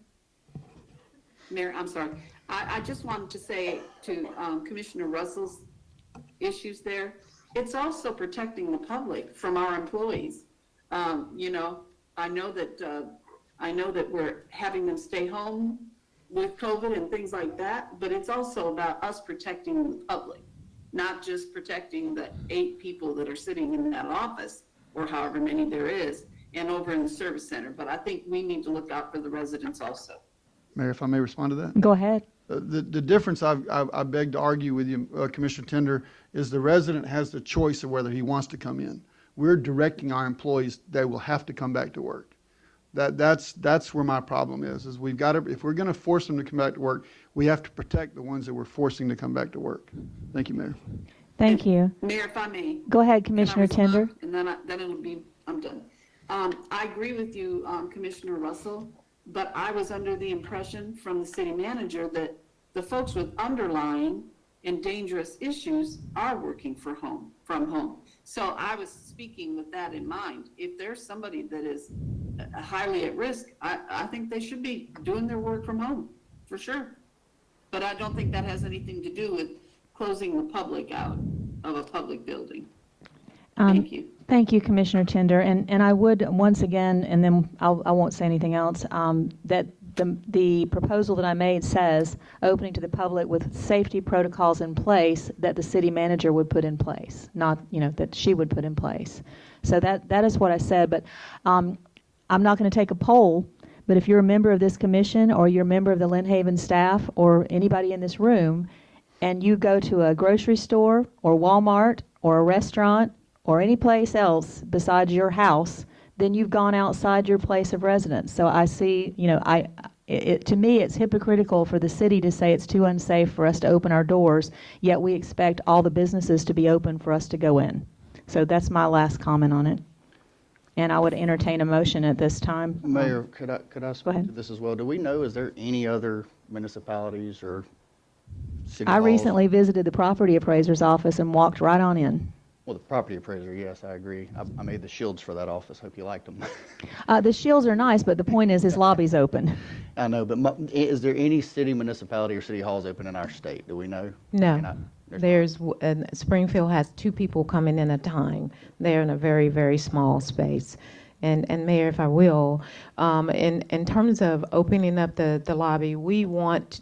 S2: Mayor, I'm sorry. I just wanted to say to Commissioner Russell's issues there, it's also protecting the public from our employees. I know that we're having them stay home with COVID and things like that, but it's also about us protecting the public, not just protecting the 8 people that are sitting in that office or however many there is and over in the service center. But I think we need to look out for the residents also.
S6: Mayor, if I may respond to that?
S1: Go ahead.
S6: The difference I beg to argue with you, Commissioner Tender, is the resident has the choice of whether he wants to come in. We're directing our employees, they will have to come back to work. That's where my problem is we've got to, if we're going to force them to come back to work, we have to protect the ones that we're forcing to come back to work. Thank you, Mayor.
S1: Thank you.
S2: Mayor, if I may.
S1: Go ahead,
S2: Can I
S1: Commissioner
S2: respond?
S1: Tender.
S2: And then I'm done. I agree with you, Commissioner Russell, but I was under the impression from the city manager that the folks with underlying and dangerous issues are working from home. So I was speaking with that in mind. If there's somebody that is highly at risk, I think they should be doing their work from home, for sure. But I don't think that has anything to do with closing the public out of a public building. Thank you.
S1: Thank you, Commissioner Tender. And I would, once again, and then I won't say anything else, that the proposal that I made says opening to the public with safety protocols in place that the city manager would put in place, not, that she would put in place. So that is what I said. But I'm not going to take a poll, but if you're a member of this commission or you're a member of the Lynn Haven staff or anybody in this room, and you go to a grocery store or Walmart or a restaurant or any place else besides your house, then you've gone outside your place of residence. So I see, to me, it's hypocritical for the city to say it's too unsafe for us to open our doors, yet we expect all the businesses to be open for us to go in. So that's my last comment on it. And I would entertain a motion at this time.
S7: Mayor, could I speak
S1: ahead.
S7: to this as well? Do we know, is there any other municipalities or city
S1: I
S7: halls?
S1: recently visited the property appraiser's office and walked right on in.
S7: Well, the property appraiser, yes, I agree. I made the shields for that office. Hope you liked them.
S1: The shields are nice, but the point is his lobby's open.
S7: I know, but is there any city municipality or city halls open in our state? Do we know?
S5: No.
S7: Not-
S5: Springfield has 2 people coming in at a time. They're in a very, very small space. And Mayor, if I will, in terms of opening up the lobby, we want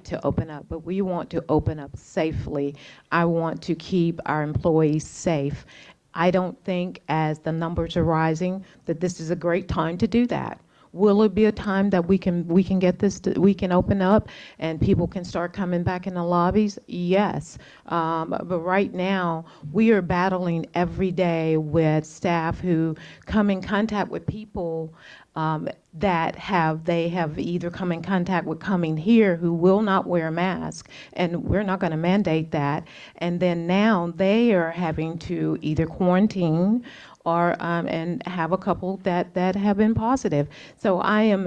S5: to open up, but we want to open up safely. I want to keep our employees safe. I don't think, as the numbers are rising, that this is a great time to do that. Will it be a time that we can get this, we can open up and people can start coming back in the lobbies? Yes. But right now, we are battling every day with staff who come in contact with people that they have either come in contact with coming here who will not wear a mask, and we're not going to mandate that. And then now they are having to either quarantine or and have a couple that have been positive. So I am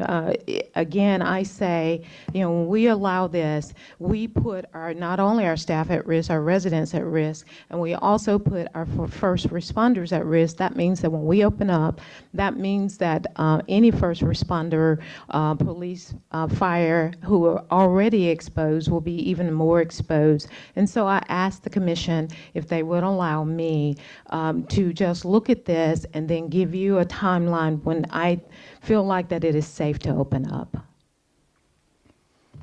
S5: again, I say, when we allow this, we put not only our staff at risk, our residents at risk, and we also put our first responders at risk. That means that when we open up, that means that any first responder, police, fire, who are already exposed will be even more exposed. And so I asked the commission if they would allow me to just look at this and then give you a timeline when I feel like that it is safe to open up.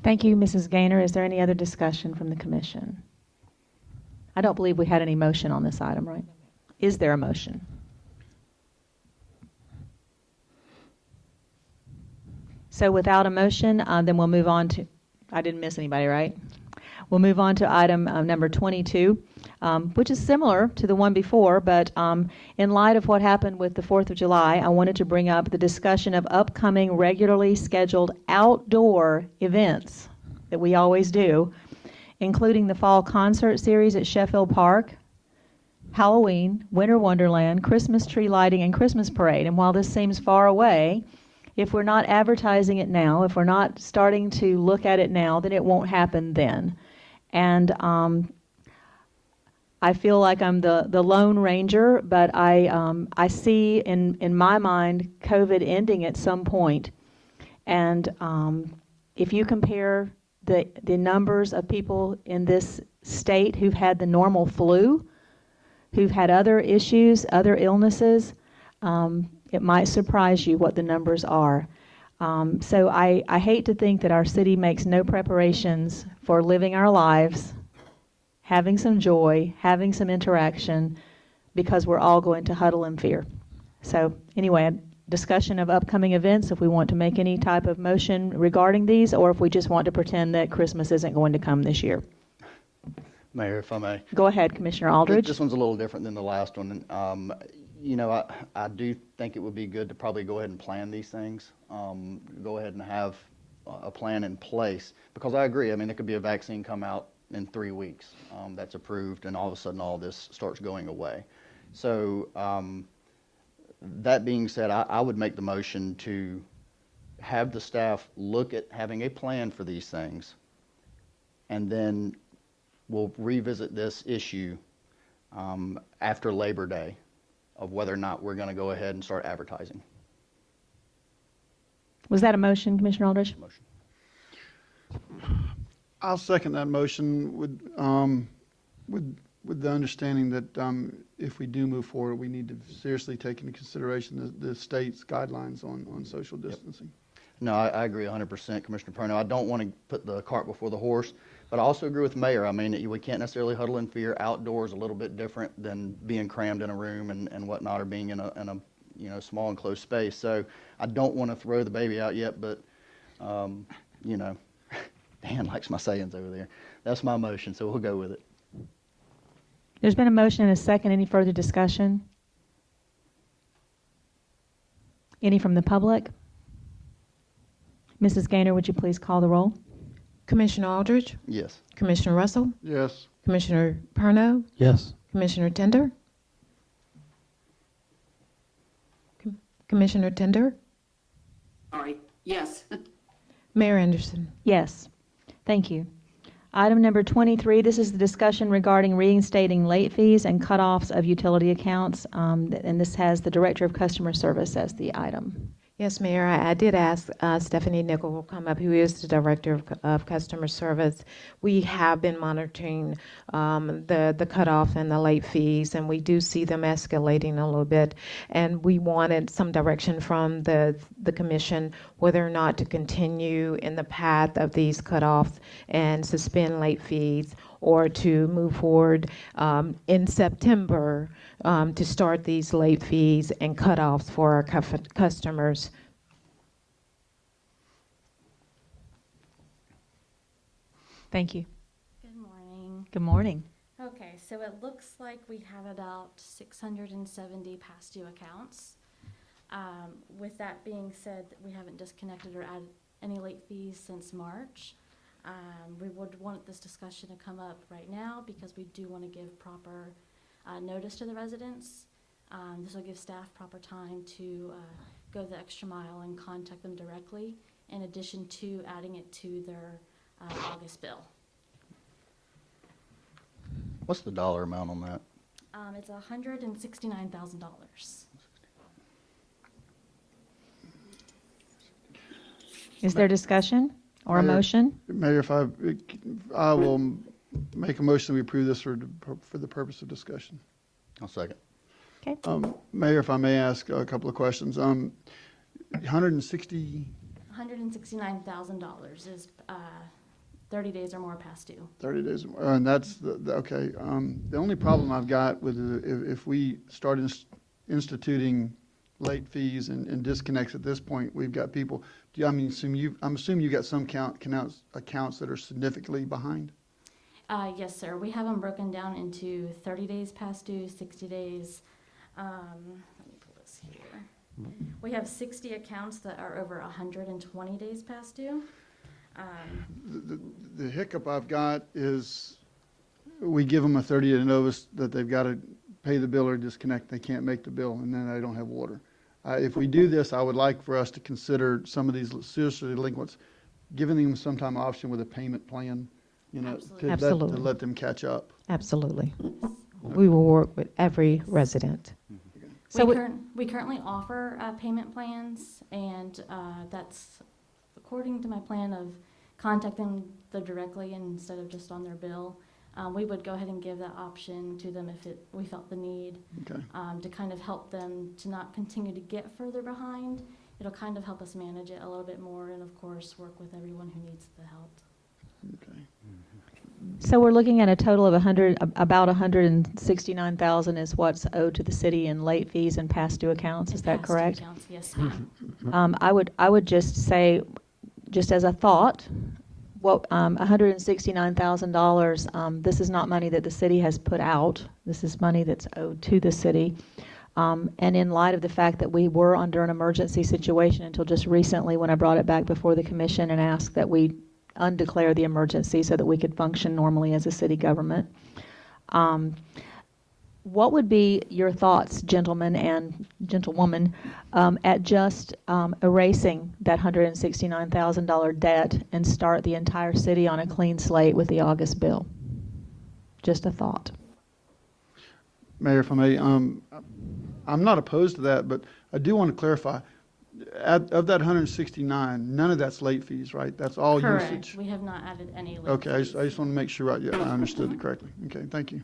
S1: Thank you, Mrs. Gaynor. Is there any other discussion from the commission? I don't believe we had any motion on this item, right? Is there a motion? So without a motion, then we'll move on to, I didn't miss anybody, right? We'll move on to item number 22, which is similar to the one before, but in light of what happened with the 4th of July, I wanted to bring up the discussion of upcoming regularly scheduled outdoor events that we always do, including the fall concert series at Sheffield Park, Halloween, Winter Wonderland, Christmas tree lighting, and Christmas parade. And while this seems far away, if we're not advertising it now, if we're not starting to look at it now, then it won't happen then. And I feel like I'm the Lone Ranger, but I see in my mind COVID ending at some point. And if you compare the numbers of people in this state who've had the normal flu, who've had other issues, other illnesses, it might surprise you what the numbers are. So I hate to think that our city makes no preparations for living our lives, having some joy, having some interaction, because we're all going to huddle in fear. So anyway, a discussion of upcoming events, if we want to make any type of motion regarding these, or if we just want to pretend that Christmas isn't going to come this year.
S7: Mayor, if I may.
S1: Go ahead, Commissioner Aldridge.
S7: This one's a little different than the last one. I do think it would be good to probably go ahead and plan these things. Go ahead and have a plan in place, because I agree. I mean, there could be a vaccine come out in 3 weeks that's approved, and all of a sudden all this starts going away. So that being said, I would make the motion to have the staff look at having a plan for these things, and then we'll revisit this issue after Labor Day of whether or not we're going to go ahead and start advertising.
S1: Was that a motion, Commissioner Aldridge?
S7: Motion.
S6: I'll second that motion with the understanding that if we do move forward, we need to seriously take into consideration the state's guidelines on social distancing.
S7: No, I agree 100%, Commissioner Perno. I don't want to put the cart before the horse, but I also agree with Mayor. I mean, we can't necessarily huddle in fear. Outdoors a little bit different than being crammed in a room and whatnot, or being in a small enclosed space. So I don't want to throw the baby out yet, but Dan likes my sayings over there. That's my motion, so we'll go with it.
S1: There's been a motion and a second. Any further discussion? Any from the public? Mrs. Gaynor, would you please call the roll?
S5: Commissioner Aldridge,
S7: Yes.
S5: Commissioner Russell,
S6: Yes.
S5: Commissioner Perno,
S3: Yes.
S5: Commissioner Tender, Commissioner Tender,
S2: Sorry, yes.
S5: Mayor Anderson.
S1: Yes. Thank you. Item number 23, this is the discussion regarding reinstating late fees and cutoffs of utility accounts, and this has the Director of Customer Service as the item.
S5: Yes, Mayor, I did ask Stephanie Nickel will come up, who is the Director of Customer Service. We have been monitoring the cutoff and the late fees, and we do see them escalating a little bit. And we wanted some direction from the commission whether or not to continue in the path of these cutoffs and suspend late fees, or to move forward in September to start these late fees and cutoffs for our customers.
S1: Thank you.
S11: Good morning.
S1: Good morning.
S11: Okay, so it looks like we have about 670 past due accounts. With that being said, we haven't disconnected or added any late fees since March. We would want this discussion to come up right now because we do want to give proper notice to the residents. This will give staff proper time to go the extra mile and contact them directly, in addition to adding it to their August bill.
S7: What's the dollar amount on that?
S11: It's $169,000.
S1: Is there discussion or a
S6: Mayor.
S1: motion?
S6: Mayor, if I will make a motion, we approve this for the purpose of discussion.
S7: I'll second.
S1: Okay.
S6: Mayor, if I may ask a couple of questions. 160,
S11: $169,000 is 30 days or more past due.
S6: 30 days, and that's, okay. The only problem I've got with if we start instituting late fees and disconnects at this point, we've got people, I'm assuming you got some accounts that are significantly behind?
S11: Yes, sir. We have them broken down into 30 days past due, 60 days. Let me pull this here. We have 60 accounts that are over 120 days past due.
S6: The hiccup I've got is we give them a 30-day notice that they've got to pay the bill or disconnect. They can't make the bill, and then they don't have water. If we do this, I would like for us to consider some of these seriously delinquents, giving them some time option with a payment plan,
S11: Absolutely.
S5: Absolutely.
S6: to let them catch up.
S5: Absolutely. We will work with every resident.
S1: So
S11: We currently offer payment plans, and that's according to my plan of contacting them directly instead of just on their bill. We would go ahead and give that option to them if we felt the need,
S6: Okay.
S11: to kind of help them to not continue to get further behind. It'll kind of help us manage it a little bit more, and of course, work with everyone who needs the help.
S6: Okay.
S1: So we're looking at a total of about 169,000 is what's owed to the city in late fees and past due accounts. Is that
S11: Past due
S1: correct?
S11: accounts, yes, ma'am.
S1: I would just say, just as a thought, $169,000, this is not money that the city has put out. This is money that's owed to the city. And in light of the fact that we were under an emergency situation until just recently, when I brought it back before the commission and asked that we undeclare the emergency so that we could function normally as a city government. What would be your thoughts, gentlemen and gentlewoman, at just erasing that $169,000 debt and start the entire city on a clean slate with the August bill? Just a thought.
S6: Mayor, if I may, I'm not opposed to that, but I do want to clarify. Of that 169, none of that's late fees, right? That's all
S11: Correct.
S6: usage?
S11: We have not added any late
S6: Okay, I
S11: fees.
S6: just want to make sure I understood it correctly. Okay, thank you.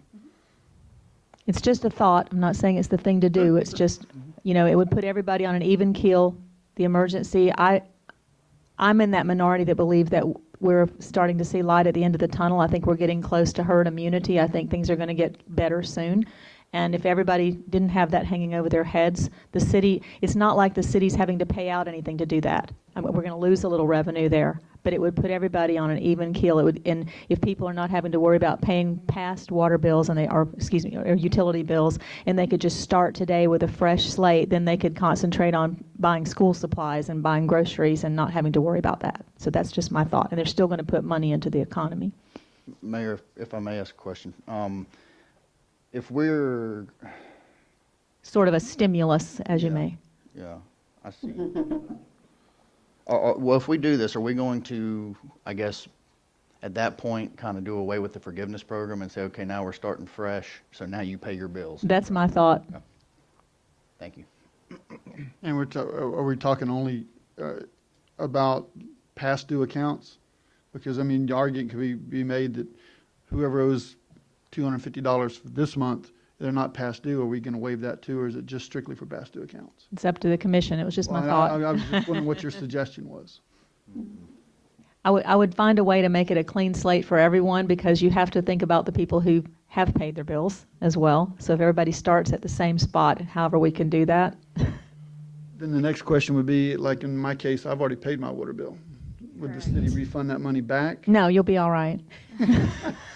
S1: It's just a thought. I'm not saying it's the thing to do. It's just, it would put everybody on an even keel. The emergency, I'm in that minority that believe that we're starting to see light at the end of the tunnel. I think we're getting close to herd immunity. I think things are going to get better soon. And if everybody didn't have that hanging over their heads, the city, it's not like the city's having to pay out anything to do that. I mean, we're going to lose a little revenue there, but it would put everybody on an even keel. It would, and if people are not having to worry about paying past water bills and or utility bills, and they could just start today with a fresh slate, then they could concentrate on buying school supplies and buying groceries and not having to worry about that. So that's just my thought. And they're still going to put money into the economy.
S7: Mayor, if I may ask a question. If we're,
S1: Sort of a stimulus, as you may.
S7: yeah, I see. Well, if we do this, are we going to, I guess, at that point, kind of do away with the forgiveness program and say, okay, now we're starting fresh, so now you pay your bills?
S1: That's my thought.
S7: Thank you.
S6: And are we talking only about past due accounts? Because, I mean, the argument could be made that whoever owes $250 for this month, they're not past due. Are we going to waive that too, or is it just strictly for past due accounts?
S1: It's up to the commission. It was just my
S6: Well,
S1: thought.
S6: I was just wondering what your suggestion was.
S1: I would find a way to make it a clean slate for everyone, because you have to think about the people who have paid their bills as well. So if everybody starts at the same spot, however we can do that.
S6: Then the next question would be, like in my case, I've already paid my water bill. Would the city refund that money back?
S1: No, you'll be all right.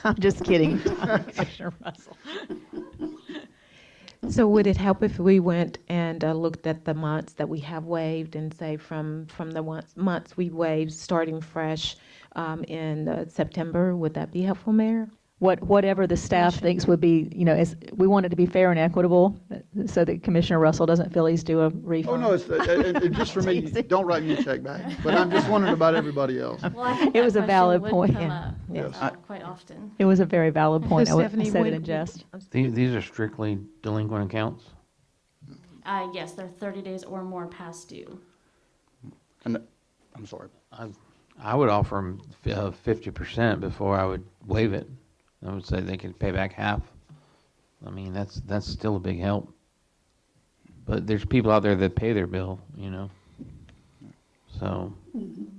S1: I'm just kidding, Commissioner Russell.
S5: So would it help if we went and looked at the months that we have waived and say from the months we waived, starting fresh in September? Would that be helpful, Mayor?
S1: Whatever the staff thinks would be, we want it to be fair and equitable, so that Commissioner Russell doesn't feel he's due a refund.
S6: Oh, no, it's just for me, don't write me a check back. But I'm just wondering about everybody else.
S11: Well, I think
S1: It was
S11: that
S1: a valid
S11: question would
S1: point,
S11: come
S1: yeah.
S11: up,
S6: Yes.
S11: quite often.
S1: It was a very valid point.
S5: So
S1: I
S5: Stephanie,
S1: said it
S5: when-
S1: in jest.
S3: These are strictly delinquent accounts?
S11: Yes, they're 30 days or more past due.
S7: And, I'm sorry.
S3: I would offer them 50% before I would waive it. I would say they could pay back half. I mean, that's still a big help. But there's people out there that pay their bill, So,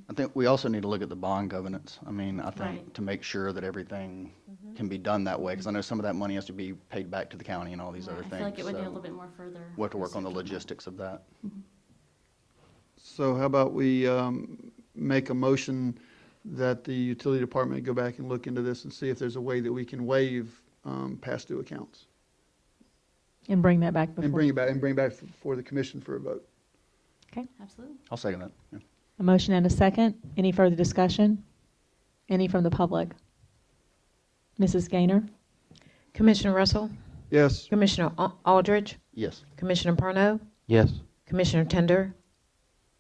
S7: I think we also need to look at the bond covenants. I mean, I think
S11: Right.
S7: to make sure that everything can be done that way, because I know some of that money has to be paid back to the county and all these other
S11: I
S7: things.
S11: feel like it would need a
S7: so
S11: little bit more further.
S7: we'll have to work on the
S11: research that.
S7: logistics of that.
S6: So how about we make a motion that the utility department go back and look into this and see if there's a way that we can waive past due accounts?
S1: And bring that back before.
S6: And bring back for the commission for a vote.
S11: Absolutely.
S7: I'll second that. Yeah.
S1: A motion and a second. Any further discussion? Any from the public? Mrs. Gaynor?
S5: Commissioner Russell,
S6: Yes.
S5: Commissioner Aldridge,
S7: Yes.
S5: Commissioner Parno,
S3: yes.
S5: Commissioner Tender,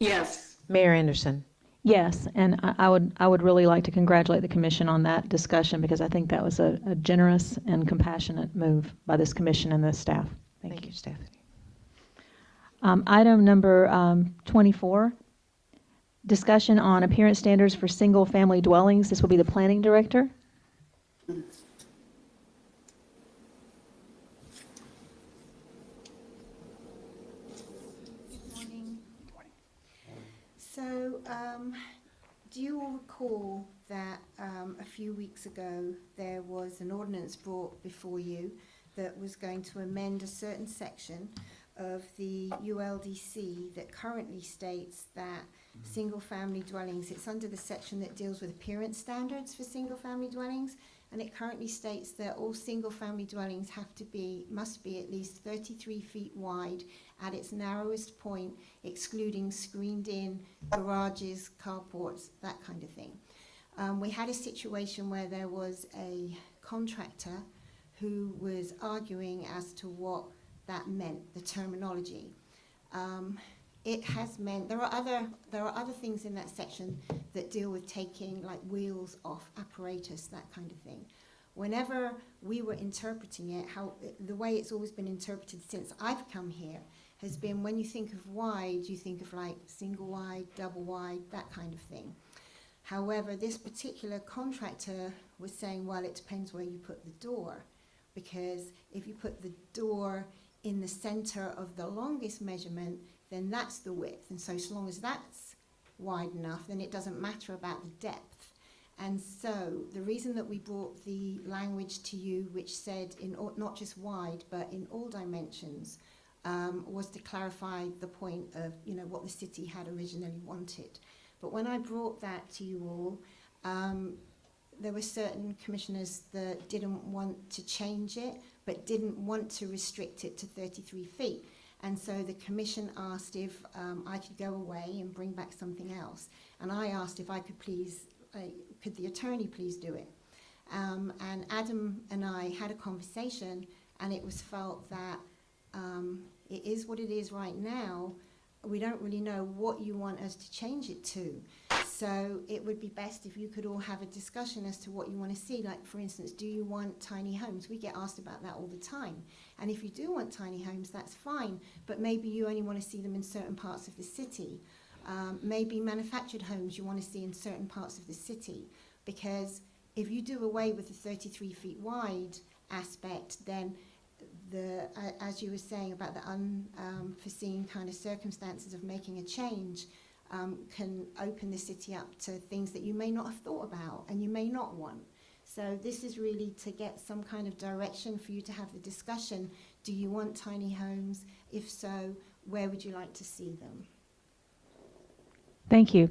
S2: Yes,
S5: Mayor Anderson.
S1: Yes, and I would really like to congratulate the commission on that discussion, because I think that was a generous and compassionate move by this commission and the staff. Thank you.
S5: Stephanie.
S1: Item number 24, discussion on appearance standards for single-family dwellings. This will be the planning director.
S12: Good morning. So, do you all recall that a few weeks ago there was an ordinance brought before you that was going to amend a certain section of the ULDC that currently states that single-family dwellings, it's under the section that deals with appearance standards for single-family dwellings, and it currently states that all single-family dwellings must be at least 33 feet wide at its narrowest point, excluding screened-in garages, carports, that kind of thing. We had a situation where there was a contractor who was arguing as to what that meant, the terminology. It has meant there are other things in that section that deal with taking like wheels off apparatus, that kind of thing. Whenever we were interpreting it, the way it's always been interpreted since I've come here has been, when you think of wide, you think of like single wide, double wide, that kind of thing. However, this particular contractor was saying, well, it depends where you put the door, because if you put the door in the center of the longest measurement, then that's the width. And so long as that's wide enough, then it doesn't matter about the depth. And so the reason that we brought the language to you, which said not just wide, but in all dimensions, was to clarify the point of, what the city had originally wanted. But when I brought that to you all, there were certain commissioners that didn't want to change it, but didn't want to restrict it to 33 feet. And so the commission asked if I could go away and bring back something else. And I asked if I could please, could the attorney please do it? And Adam and I had a conversation, and it was felt that it is what it is right now. We don't really know what you want us to change it to. So it would be best if you could all have a discussion as to what you want to see. Like, for instance, do you want tiny homes? We get asked about that all the time. And if you do want tiny homes, that's fine. But maybe you only want to see them in certain parts of the city. Maybe manufactured homes you want to see in certain parts of the city. Because if you do away with the 33 feet wide aspect, then as you were saying about the unforeseen kind of circumstances of making a change, can open the city up to things that you may not have thought about and you may not want. So this is really to get some kind of direction for you to have the discussion. Do you want tiny homes? If so, where would you like to see them?
S1: Thank you.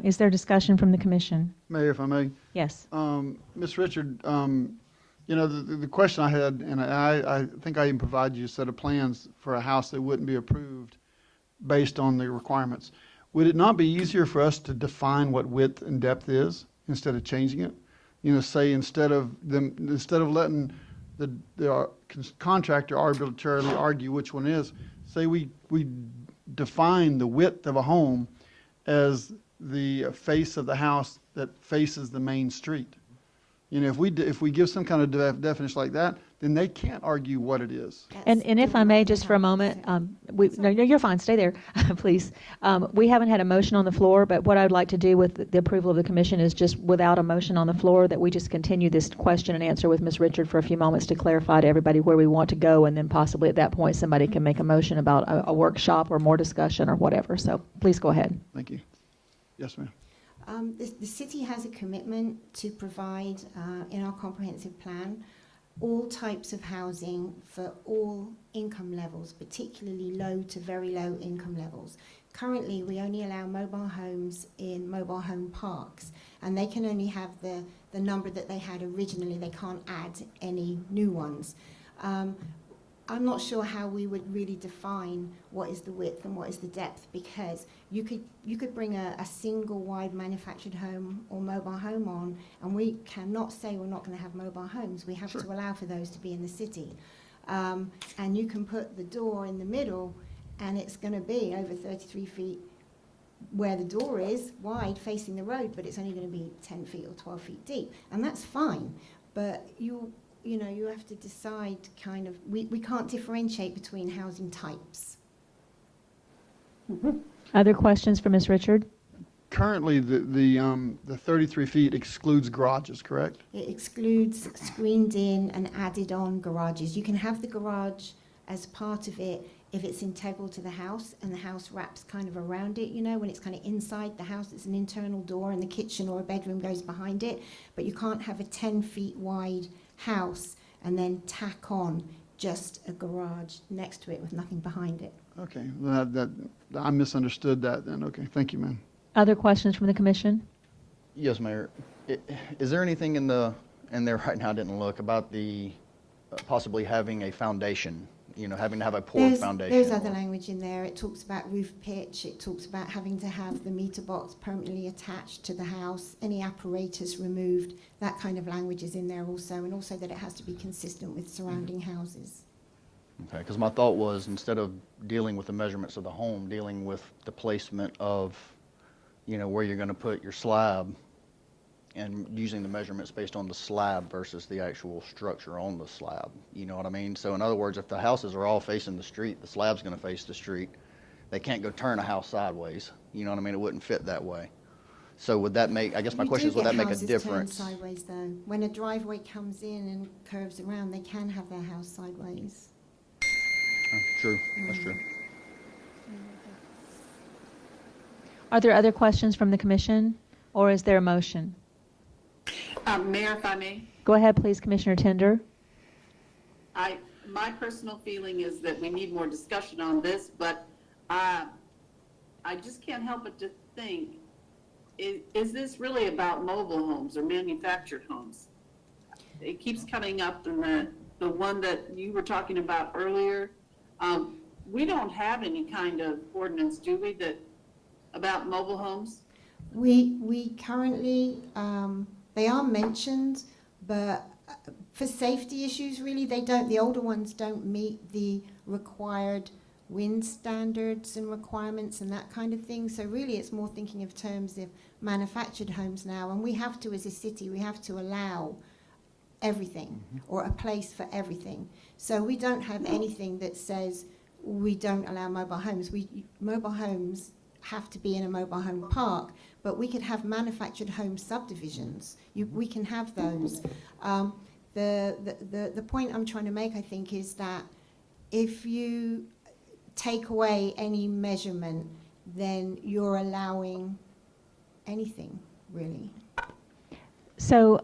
S1: Is there discussion from the commission?
S6: Mayor, if I may.
S1: Yes.
S6: Ms. Richard, the question I had, and I think I even provided you a set of plans for a house that wouldn't be approved based on the requirements. Would it not be easier for us to define what width and depth is instead of changing it? Say instead of letting the contractor arbitrarily argue which one is, say we define the width of a home as the face of the house that faces the main street. If we give some kind of definition like that, then they can't argue what it is.
S1: And if I may, just for a moment, no, you're fine, stay there, please. We haven't had a motion on the floor, but what I'd like to do with the approval of the commission is just without a motion on the floor, that we just continue this question and answer with Ms. Richard for a few moments to clarify to everybody where we want to go, and then possibly at that point somebody can make a motion about a workshop or more discussion or whatever. So please go ahead.
S6: Thank you. Yes, ma'am.
S12: The city has a commitment to provide, in our comprehensive plan, all types of housing for all income levels, particularly low to very low income levels. Currently, we only allow mobile homes in mobile home parks, and they can only have the number that they had originally. They can't add any new ones. I'm not sure how we would really define what is the width and what is the depth, because you could bring a single wide manufactured home or mobile home on, and we cannot say we're not going to have mobile homes. We have to allow for those to be in the city. And you can put the door in the middle, and it's going to be over 33 feet where the door is, wide, facing the road, but it's only going to be 10 feet or 12 feet deep. And that's fine, but you have to decide kind of, we can't differentiate between housing types.
S1: Other questions for Ms. Richard?
S6: Currently, the 33 feet excludes garages, correct?
S12: It excludes screened in and added on garages. You can have the garage as part of it if it's integral to the house and the house wraps kind of around it, when it's kind of inside the house, it's an internal door and the kitchen or a bedroom goes behind it. But you can't have a 10 feet wide house and then tack on just a garage next to it with nothing behind it.
S6: Okay, I misunderstood that then. Okay, thank you, ma'am.
S1: Other questions from the commission?
S7: Yes, Mayor. Is there anything in there right now, I didn't look, about the possibly having a foundation, having to have a poured foundation?
S12: There's other language in there. It talks about roof pitch. It talks about having to have the meter box permanently attached to the house, any apparatus removed. That kind of language is in there also, and also that it has to be consistent with surrounding houses.
S7: Okay, because my thought was, instead of dealing with the measurements of the home, dealing with the placement of, where you're going to put your slab, and using the measurements based on the slab versus the actual structure on the slab. You know what I mean? So in other words, if the houses are all facing the street, the slab's going to face the street. They can't go turn a house sideways. You know what I mean? It wouldn't fit that way. So would that make, I guess my question is, would that make a difference?
S12: Turn sideways though. When a driveway comes in and curves around, they can have their house sideways.
S7: True, that's true.
S1: Are there other questions from the commission, or is there a motion?
S2: Mayor, if I may,
S1: Go ahead, please, Commissioner Tender.
S2: my personal feeling is that we need more discussion on this, but I just can't help but to think, is this really about mobile homes or manufactured homes? It keeps coming up in the one that you were talking about earlier. We don't have any kind of ordinance, do we, about mobile homes?
S12: We currently, they are mentioned, but for safety issues, really, the older ones don't meet the required wind standards and requirements and that kind of thing. So really, it's more thinking of terms of manufactured homes now. And we have to, as a city, we have to allow everything or a place for everything. So we don't have anything that says we don't allow mobile homes. Mobile homes have to be in a mobile home park, but we could have manufactured home subdivisions. We can have those. The point I'm trying to make, I think, is that if you take away any measurement, then you're allowing anything, really.
S1: So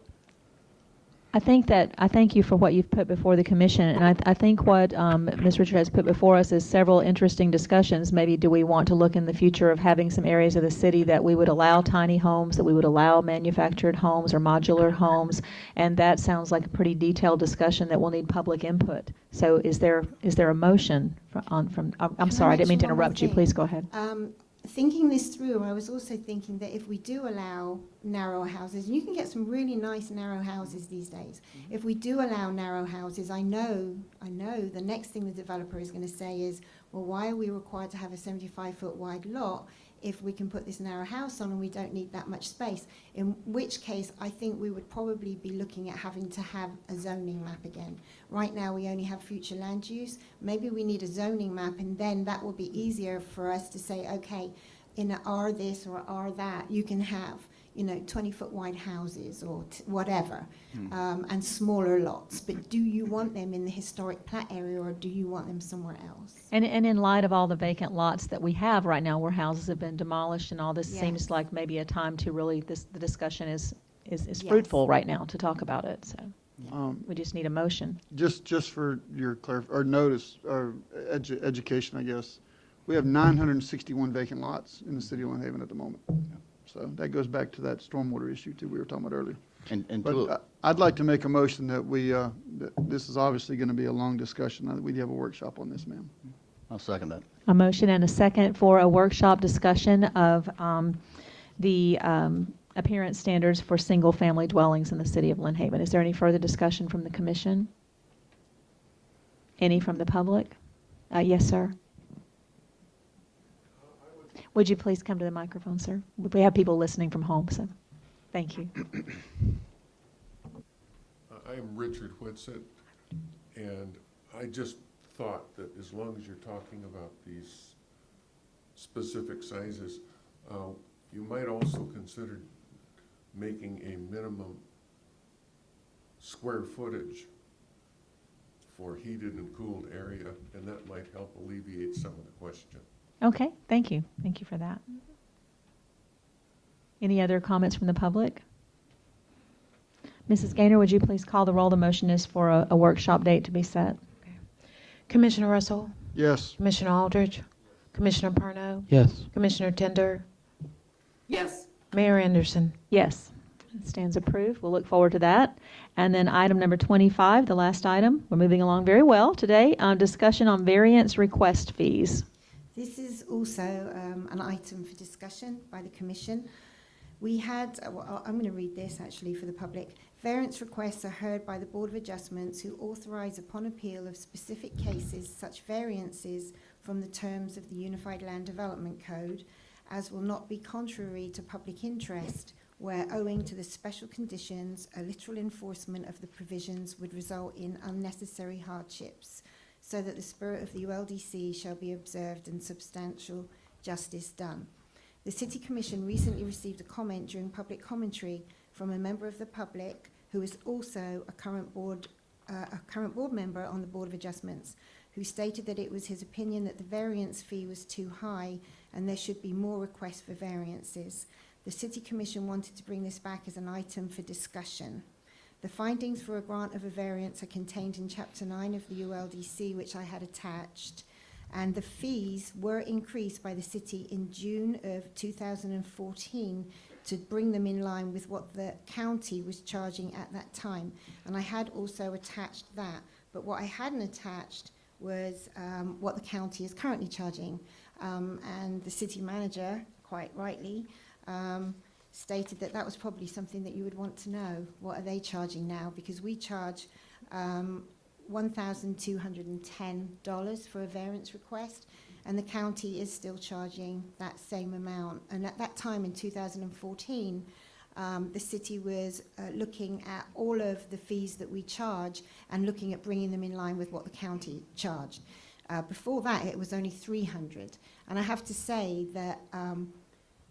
S1: I thank you for what you've put before the commission, and I think what Ms. Richard has put before us is several interesting discussions. Maybe do we want to look in the future of having some areas of the city that we would allow tiny homes, that we would allow manufactured homes or modular homes, and that sounds like a pretty detailed discussion that will need public input. So is there a motion I'm sorry, I didn't mean to interrupt you. Please go ahead.
S12: Thinking this through, I was also thinking that if we do allow narrow houses, and you can get some really nice narrow houses these days. If we do allow narrow houses, I know the next thing the developer is going to say is, well, why are we required to have a 75-foot wide lot if we can put this narrow house on and we don't need that much space? In which case, I think we would probably be looking at having to have a zoning map again. Right now, we only have future land use. Maybe we need a zoning map, and then that will be easier for us to say, okay, in a R this or R that, you can have 20-foot wide houses or whatever, and smaller lots. But do you want them in the historic plat area, or do you want them somewhere else?
S1: And in light of all the vacant lots that we have right now where houses have been demolished and all this,
S12: Yes.
S1: seems like maybe a time to really, the discussion is
S12: Yes.
S1: fruitful right now to talk about it. So we just need a motion.
S6: Just for your or notice, or education, I guess, we have 961 vacant lots in the city of Lynn Haven at the moment. So that goes back to that stormwater issue too we were talking about earlier.
S7: And
S6: But I'd like to make a motion that that this is obviously going to be a long discussion, that we have a workshop on this, ma'am.
S7: I'll second that.
S1: A motion and a second for a workshop discussion of the appearance standards for single-family dwellings in the city of Lynn Haven. Is there any further discussion from the commission? Any from the public? Yes, sir. Would you please come to the microphone, sir? We have people listening from home, so thank you.
S13: I am Richard Whitsett, and I just thought that as long as you're talking about these specific sizes, you might also consider making a minimum square footage for heated and cooled area, and that might help alleviate some of the question.
S1: Okay, thank you. Thank you for that. Any other comments from the public? Mrs. Gaynor, would you please call the roll? The motion is for a workshop date to be set.
S5: Commissioner Russell?
S6: Yes.
S5: Commissioner Aldridge? Commissioner Parno?
S3: Yes.
S5: Commissioner Tender?
S2: Yes.
S5: Mayor Anderson?
S1: Yes, it stands approved. We'll look forward to that. And then item number 25, the last item. We're moving along very well today. Discussion on variance request fees.
S12: This is also an item for discussion by the Commission. We had, I'm going to read this actually for the public. Variance requests are heard by the Board of Adjustments, who authorize upon appeal of specific cases such variances from the terms of the Unified Land Development Code as will not be contrary to public interest, where owing to the special conditions, a literal enforcement of the provisions would result in unnecessary hardships, so that the spirit of the ULDC shall be observed and substantial justice done. The City Commission recently received a comment during public commentary from a member of the public who is also a current board member on the Board of Adjustments, who stated that it was his opinion that the variance fee was too high and there should be more requests for variances. The City Commission wanted to bring this back as an item for discussion. The findings for a grant of a variance are contained in Chapter 9 of the ULDC, which I had attached, and the fees were increased by the city in June of 2014 to bring them in line with what the county was charging at that time. And I had also attached that, but what I hadn't attached was what the county is currently charging. And the city manager, quite rightly, stated that that was probably something that you would want to know. What are they charging now? Because we charge $1,210 for a variance request, and the county is still charging that same amount. And at that time in 2014, the city was looking at all of the fees that we charge and looking at bringing them in line with what the county charged. Before that, it was only $300. And I have to say that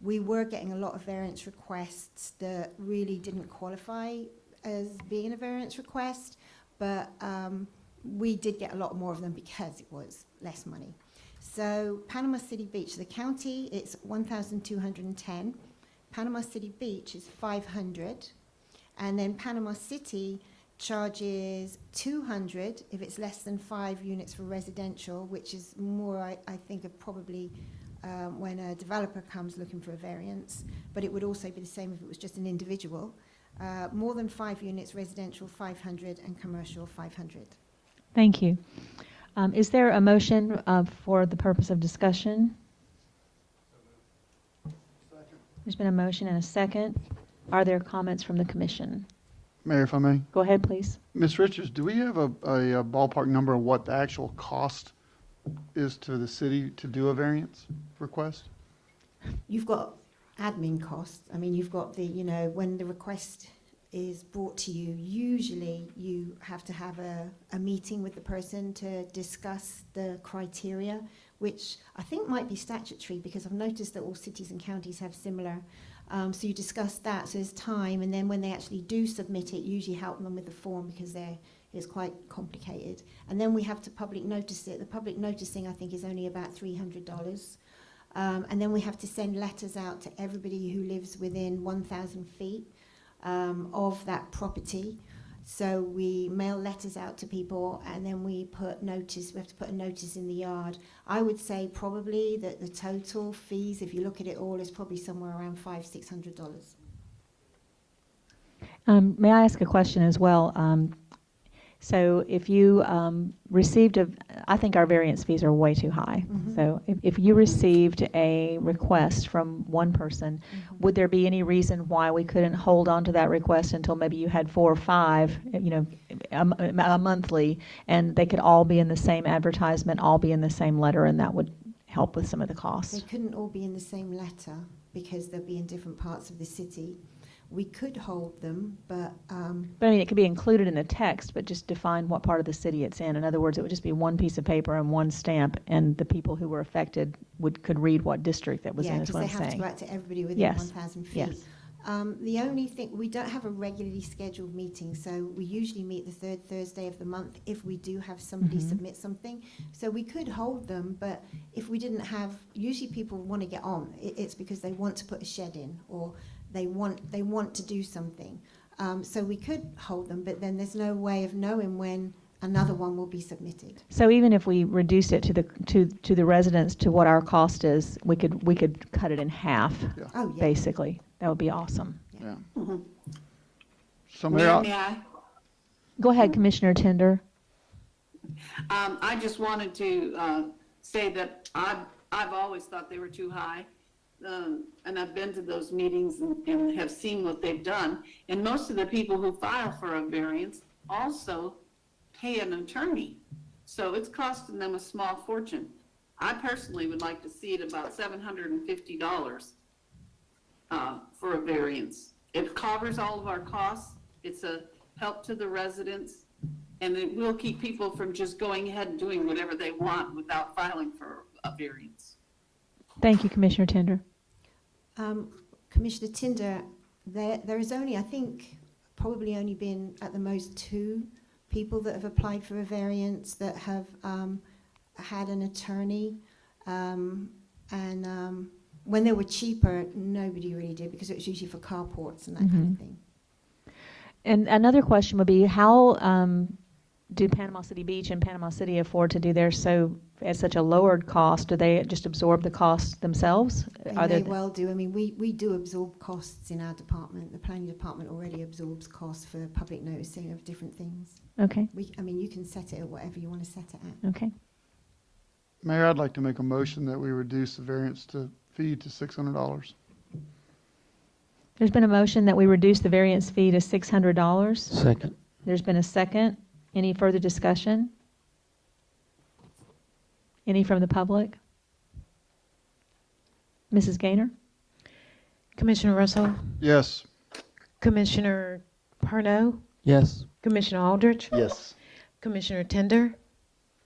S12: we were getting a lot of variance requests that really didn't qualify as being a variance request, but we did get a lot more of them because it was less money. So Panama City Beach, the county, it's $1,210. Panama City Beach is $500. And then Panama City charges $200 if it's less than 5 units for residential, which is more, I think, of probably when a developer comes looking for a variance, but it would also be the same if it was just an individual. More than 5 units residential, $500, and commercial, $500.
S1: Thank you. Is there a motion for the purpose of discussion? There's been a motion and a second. Are there comments from the commission?
S6: Mayor, if I may.
S1: Go ahead, please.
S6: Ms. Richards, do we have a ballpark number of what the actual cost is to the city to do a variance request?
S12: You've got admin costs. I mean, you've got the, when the request is brought to you, usually you have to have a meeting with the person to discuss the criteria, which I think might be statutory because I've noticed that all cities and counties have similar. So you discuss that, so there's time, and then when they actually do submit it, usually help them with the form because it's quite complicated. And then we have to public notice it. The public noticing, I think, is only about $300. And then we have to send letters out to everybody who lives within 1,000 feet of that property. So we mail letters out to people, and then we have to put a notice in the yard. I would say probably that the total fees, if you look at it all, is probably somewhere around $500-600.
S1: May I ask a question as well? So if you received I think our variance fees are way too high.
S12: Mhm.
S1: So if you received a request from one person, would there be any reason why we couldn't hold on to that request until maybe you had 4 or 5, a monthly, and they could all be in the same advertisement, all be in the same letter, and that would help with some of the costs?
S12: They couldn't all be in the same letter because they'll be in different parts of the city. We could hold them, but
S1: But I mean, it could be included in the text, but just define what part of the city it's in. In other words, it would just be one piece of paper and one stamp, and the people who were affected could read what district that was in, is what I'm
S12: because they have to
S1: saying.
S12: go out to everybody within
S1: Yes.
S12: 1,000 feet.
S1: Yes.
S12: The only thing, we don't have a regularly scheduled meeting, so we usually meet the 3rd Thursday of the month if we do have somebody
S1: Mhm.
S12: submit something. So we could hold them, but if we didn't have, usually people want to get on. It's because they want to put a shed in, or they want to do something. So we could hold them, but then there's no way of knowing when another one will be submitted.
S1: So even if we reduced it to the residents to what our cost is, we could cut it in half,
S6: Yeah.
S12: Oh, yeah.
S1: basically. That would be awesome.
S6: Yeah.
S2: Mhm.
S6: So
S2: Mayor,
S6: Mayor,
S2: may I?
S1: Go ahead, Commissioner Tender.
S2: I just wanted to say that I've always thought they were too high. And I've been to those meetings and have seen what they've done. And most of the people who file for a variance also pay an attorney. So it's costing them a small fortune. I personally would like to see it about $750 for a variance. It covers all of our costs. It's a help to the residents. And it will keep people from just going ahead and doing whatever they want without filing for a variance.
S1: Thank you, Commissioner Tender.
S12: Commissioner Tinder, there is only, I think, probably only been at the most 2 people that have applied for a variance that have had an attorney, and when they were cheaper, nobody really did because it was usually for carports and that kind of thing.
S1: And another question would be, how do Panama City Beach and Panama City afford to do theirs at such a lowered cost? Do they just absorb the cost themselves?
S12: They
S1: Are
S12: may
S1: there
S12: well do. I mean, we do absorb costs in our department. The planning department already absorbs costs for public noticing of different things.
S1: Okay,
S12: I mean, you can set it at whatever you want to set it at.
S1: okay.
S6: Mayor, I'd like to make a motion that we reduce the variance fee to $600.
S1: There's been a motion that we reduce the variance fee to $600.
S3: Second.
S1: There's been a second. Any further discussion? Any from the public? Mrs. Gaynor?
S5: Commissioner Russell,
S6: Yes.
S5: Commissioner Parno,
S3: Yes.
S5: Commissioner Aldrich,
S7: Yes.
S5: Commissioner Tender,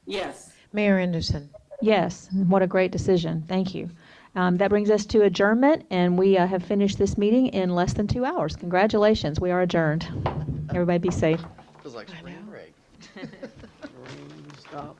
S2: Yes.
S5: Mayor Anderson.
S1: Yes, what a great decision. Thank you. That brings us to adjournment, and we have finished this meeting in less than 2 hours. Congratulations, we are adjourned. Everybody be safe.
S7: Feels like spring break.
S3: Stop.